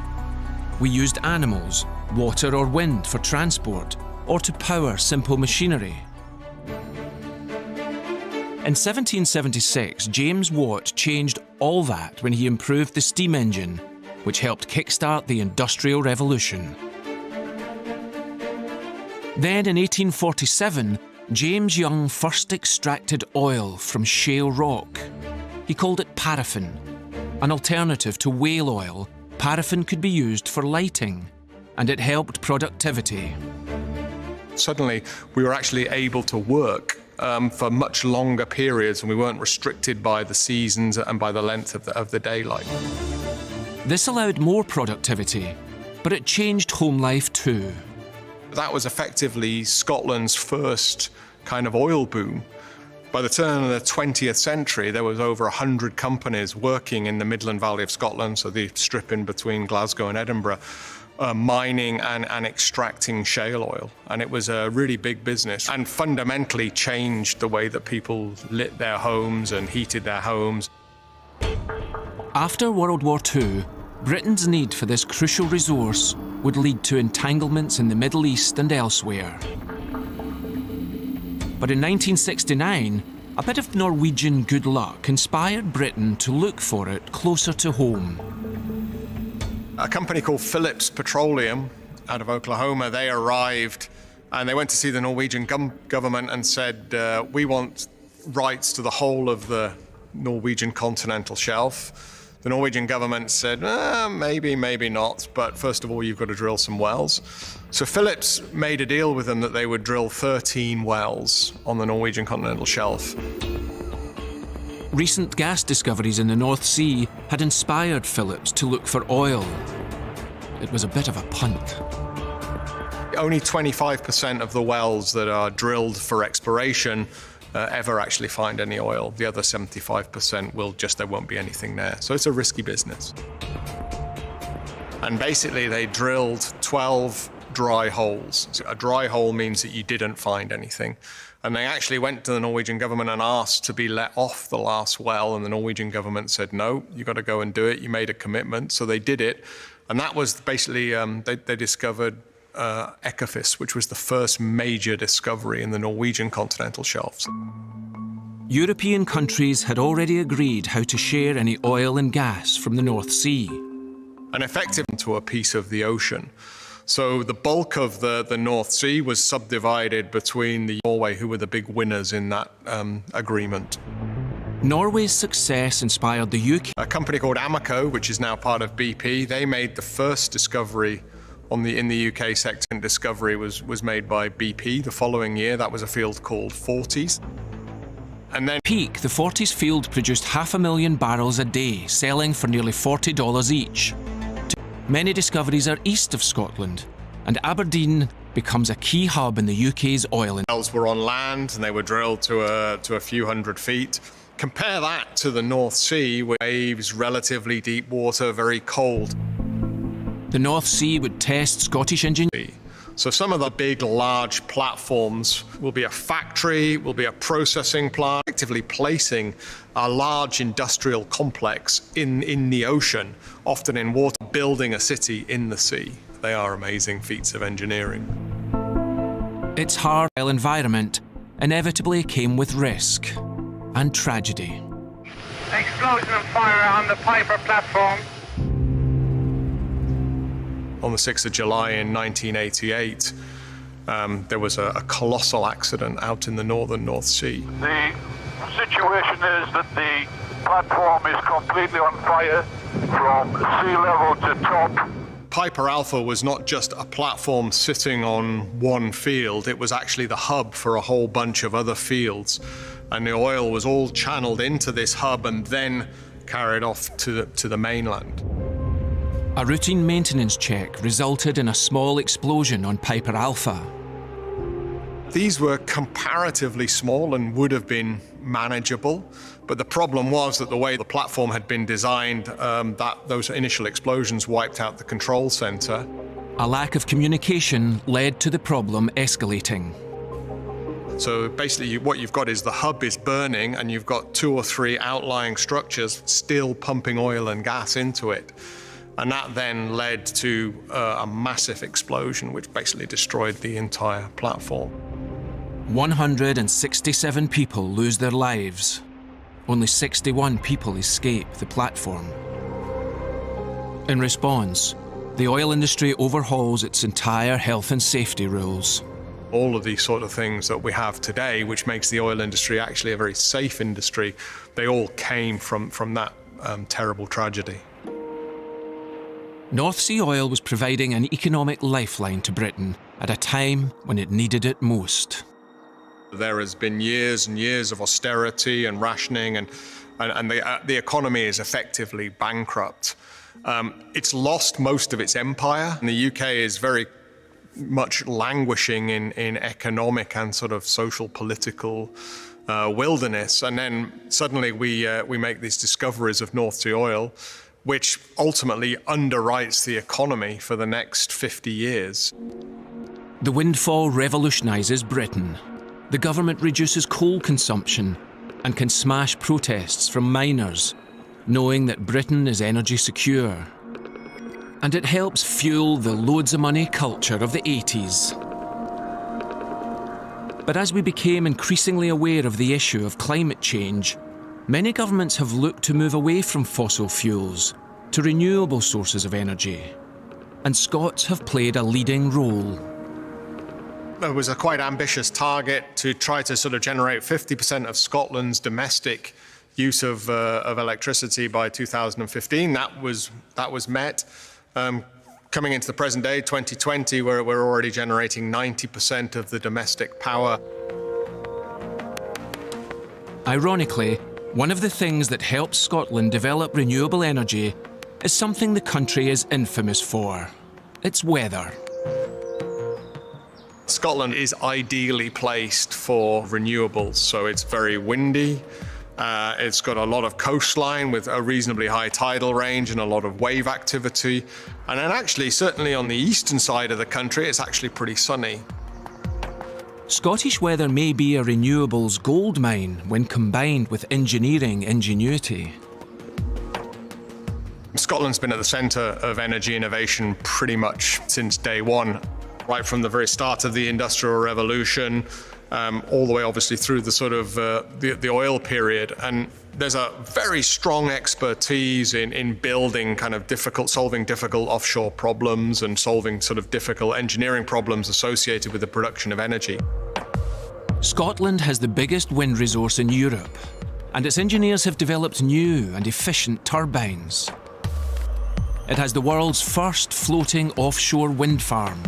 Speaker 1: We used animals, water or wind for transport, or to power simple machinery. In 1776, James Watt changed all that when he improved the steam engine, which helped kickstart the Industrial Revolution. Then in 1847, James Young first extracted oil from shale rock. He called it paraffin. An alternative to whale oil, paraffin could be used for lighting, and it helped productivity.
Speaker 5: Suddenly, we were actually able to work for much longer periods, and we weren't restricted by the seasons and by the length of the daylight.
Speaker 1: This allowed more productivity, but it changed home life too.
Speaker 5: That was effectively Scotland's first kind of oil boom. By the turn of the 20th century, there was over 100 companies working in the Midland Valley of Scotland, so the strip in between Glasgow and Edinburgh, mining and extracting shale oil. And it was a really big business and fundamentally changed the way that people lit their homes and heated their homes.
Speaker 1: After World War II, Britain's need for this crucial resource would lead to entanglements in the Middle East and elsewhere. But in 1969, a bit of Norwegian good luck inspired Britain to look for it closer to home.
Speaker 5: A company called Phillips Petroleum out of Oklahoma, they arrived and they went to see the Norwegian government and said, we want rights to the whole of the Norwegian continental shelf. The Norwegian government said, maybe, maybe not, but first of all, you've got to drill some wells. So Phillips made a deal with them that they would drill 13 wells on the Norwegian continental shelf.
Speaker 1: Recent gas discoveries in the North Sea had inspired Phillips to look for oil. It was a bit of a punt.
Speaker 5: Only 25% of the wells that are drilled for exploration ever actually find any oil. The other 75% there won't be anything there. So it's a risky business. And basically they drilled 12 dry holes. So a dry hole means that you didn't find anything. And they actually went to the Norwegian government and asked to be let off the last well, and the Norwegian government said, no, you got to go and do it. You made a commitment. So they did it. And that was basically, they discovered Ekofisk, which was the first major discovery in the Norwegian continental shelves.
Speaker 1: European countries had already agreed how to share any oil and gas from the North Sea.
Speaker 5: And effectively to a piece of the ocean. So the bulk of the North Sea was subdivided between the Norway, who were the big winners in that agreement.
Speaker 1: Norway's success inspired the UK.
Speaker 5: A company called Amoco, which is now part of BP, they made the first discovery in the UK sector. Discovery was made by BP the following year. That was a field called Forties. And then
Speaker 1: Peak, the Forties field produced 500,000 barrels a day, selling for nearly $40 each. Many discoveries are east of Scotland, and Aberdeen becomes a key hub in the UK's oil.
Speaker 5: Wells were on land and they were drilled to a few hundred feet. Compare that to the North Sea, where waves, relatively deep water, very cold.
Speaker 1: The North Sea would test Scottish engineering.
Speaker 5: So some of the big, large platforms will be a factory, will be a processing plant, effectively placing a large industrial complex in the ocean, often in water, building a city in the sea. They are amazing feats of engineering.
Speaker 1: Its hard environment inevitably came with risk and tragedy.
Speaker 11: Explosion and fire on the Piper platform.
Speaker 5: On the 6th of July in 1988, there was a colossal accident out in the northern North Sea.
Speaker 11: The situation is that the platform is completely on fire from sea level to top.
Speaker 5: Piper Alpha was not just a platform sitting on one field, it was actually the hub for a whole bunch of other fields. And the oil was all channeled into this hub and then carried off to the mainland.
Speaker 1: A routine maintenance check resulted in a small explosion on Piper Alpha.
Speaker 5: These were comparatively small and would have been manageable, but the problem was that the way the platform had been designed, those initial explosions wiped out the control center.
Speaker 1: A lack of communication led to the problem escalating.
Speaker 5: So basically what you've got is the hub is burning and you've got 2 or 3 outlying structures still pumping oil and gas into it. And that then led to a massive explosion which basically destroyed the entire platform.
Speaker 1: 167 people lose their lives. Only 61 people escape the platform. In response, the oil industry overhauls its entire health and safety rules.
Speaker 5: All of these sort of things that we have today, which makes the oil industry actually a very safe industry, they all came from that terrible tragedy.
Speaker 1: North Sea oil was providing an economic lifeline to Britain at a time when it needed it most.
Speaker 5: There has been years and years of austerity and rationing, and the economy is effectively bankrupt. It's lost most of its empire, and the UK is very much languishing in economic and sort of social political wilderness. And then suddenly we make these discoveries of North Sea oil, which ultimately underwrites the economy for the next 50 years.
Speaker 1: The windfall revolutionises Britain. The government reduces coal consumption and can smash protests from miners, knowing that Britain is energy secure. And it helps fuel the loads of money culture of the 80s. But as we became increasingly aware of the issue of climate change, many governments have looked to move away from fossil fuels to renewable sources of energy. And Scots have played a leading role.
Speaker 5: There was a quite ambitious target to try to sort of generate 50% of Scotland's domestic use of electricity by 2015. That was met. Coming into the present day, 2020, where we're already generating 90% of the domestic power.
Speaker 1: Ironically, one of the things that helps Scotland develop renewable energy is something the country is infamous for: its weather.
Speaker 5: Scotland is ideally placed for renewables, so it's very windy. It's got a lot of coastline with a reasonably high tidal range and a lot of wave activity. And then actually, certainly on the eastern side of the country, it's actually pretty sunny.
Speaker 1: Scottish weather may be a renewables goldmine when combined with engineering ingenuity.
Speaker 5: Scotland's been at the centre of energy innovation pretty much since day one, right from the very start of the Industrial Revolution, all the way obviously through the sort of the oil period. And there's a very strong expertise in building kind of solving difficult offshore problems and solving sort of difficult engineering problems associated with the production of energy.
Speaker 1: Scotland has the biggest wind resource in Europe, and its engineers have developed new and efficient turbines. It has the world's first floating offshore wind farm.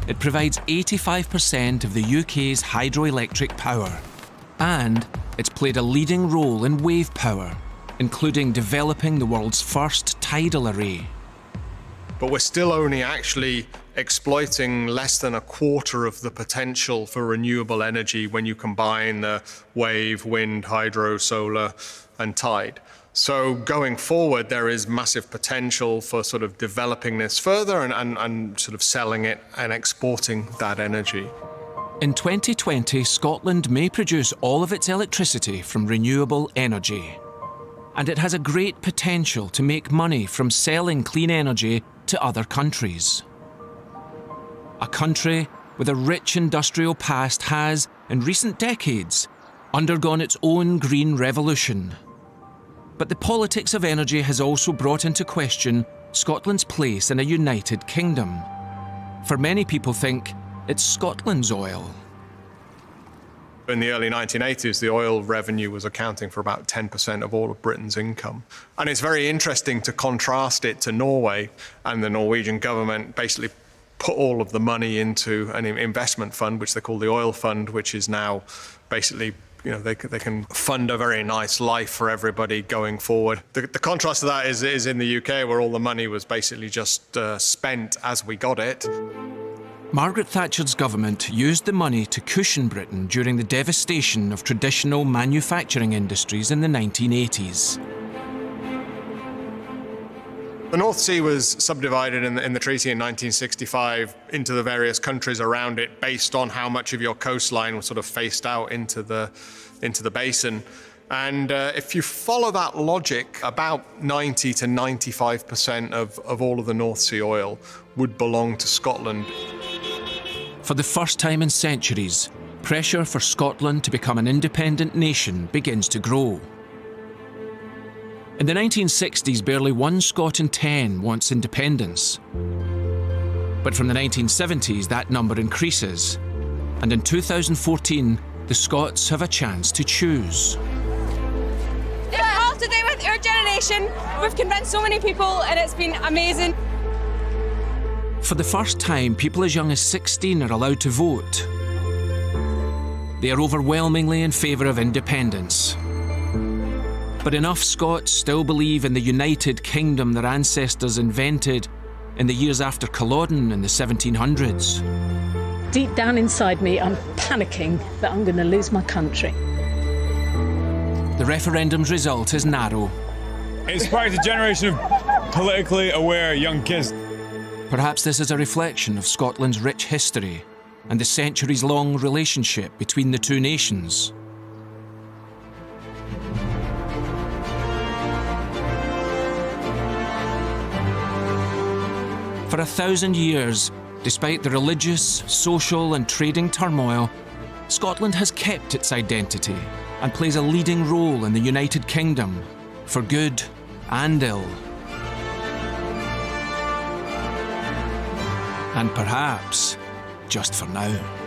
Speaker 1: It provides 85% of the UK's hydroelectric power, and it's played a leading role in wave power, including developing the world's first tidal array.
Speaker 5: But we're still only actually exploiting less than a quarter of the potential for renewable energy when you combine the wave, wind, hydro, solar, and tide. So going forward, there is massive potential for sort of developing this further and sort of selling it and exporting that energy.
Speaker 1: In 2020, Scotland may produce all of its electricity from renewable energy. And it has a great potential to make money from selling clean energy to other countries. A country with a rich industrial past has, in recent decades, undergone its own green revolution. But the politics of energy has also brought into question Scotland's place in a united kingdom. For many people think it's Scotland's oil.
Speaker 5: In the early 1980s, the oil revenue was accounting for about 10% of all of Britain's income. And it's very interesting to contrast it to Norway, and the Norwegian government basically put all of the money into an investment fund, which they call the Oil Fund, which is now basically, you know, they can fund a very nice life for everybody going forward. The contrast to that is in the UK, where all the money was basically just spent as we got it.
Speaker 1: Margaret Thatcher's government used the money to cushion Britain during the devastation of traditional manufacturing industries in the 1980s.
Speaker 5: The North Sea was subdivided in the treaty in 1965 into the various countries around it based on how much of your coastline was sort of faced out into the basin. And if you follow that logic, about 90 to 95% of all of the North Sea oil would belong to Scotland.
Speaker 1: For the first time in centuries, pressure for Scotland to become an independent nation begins to grow. In the 1960s, barely 1 Scot in 10 wants independence. But from the 1970s, that number increases. And in 2014, the Scots have a chance to choose.
Speaker 12: It's all to do with our generation. We've convinced so many people and it's been amazing.
Speaker 1: For the first time, people as young as 16 are allowed to vote. They are overwhelmingly in favour of independence. But enough Scots still believe in the united kingdom their ancestors invented in the years after Culloden in the 1700s.
Speaker 13: Deep down inside me, I'm panicking that I'm going to lose my country.
Speaker 1: The referendum's result is narrow.
Speaker 14: It sparked a generation of politically aware young kids.
Speaker 1: Perhaps this is a reflection of Scotland's rich history and the centuries-long relationship between the two nations. For 1,000 years, despite the religious, social and trading turmoil, Scotland has kept its identity and plays a leading role in the United Kingdom, for good and ill. And perhaps just for now.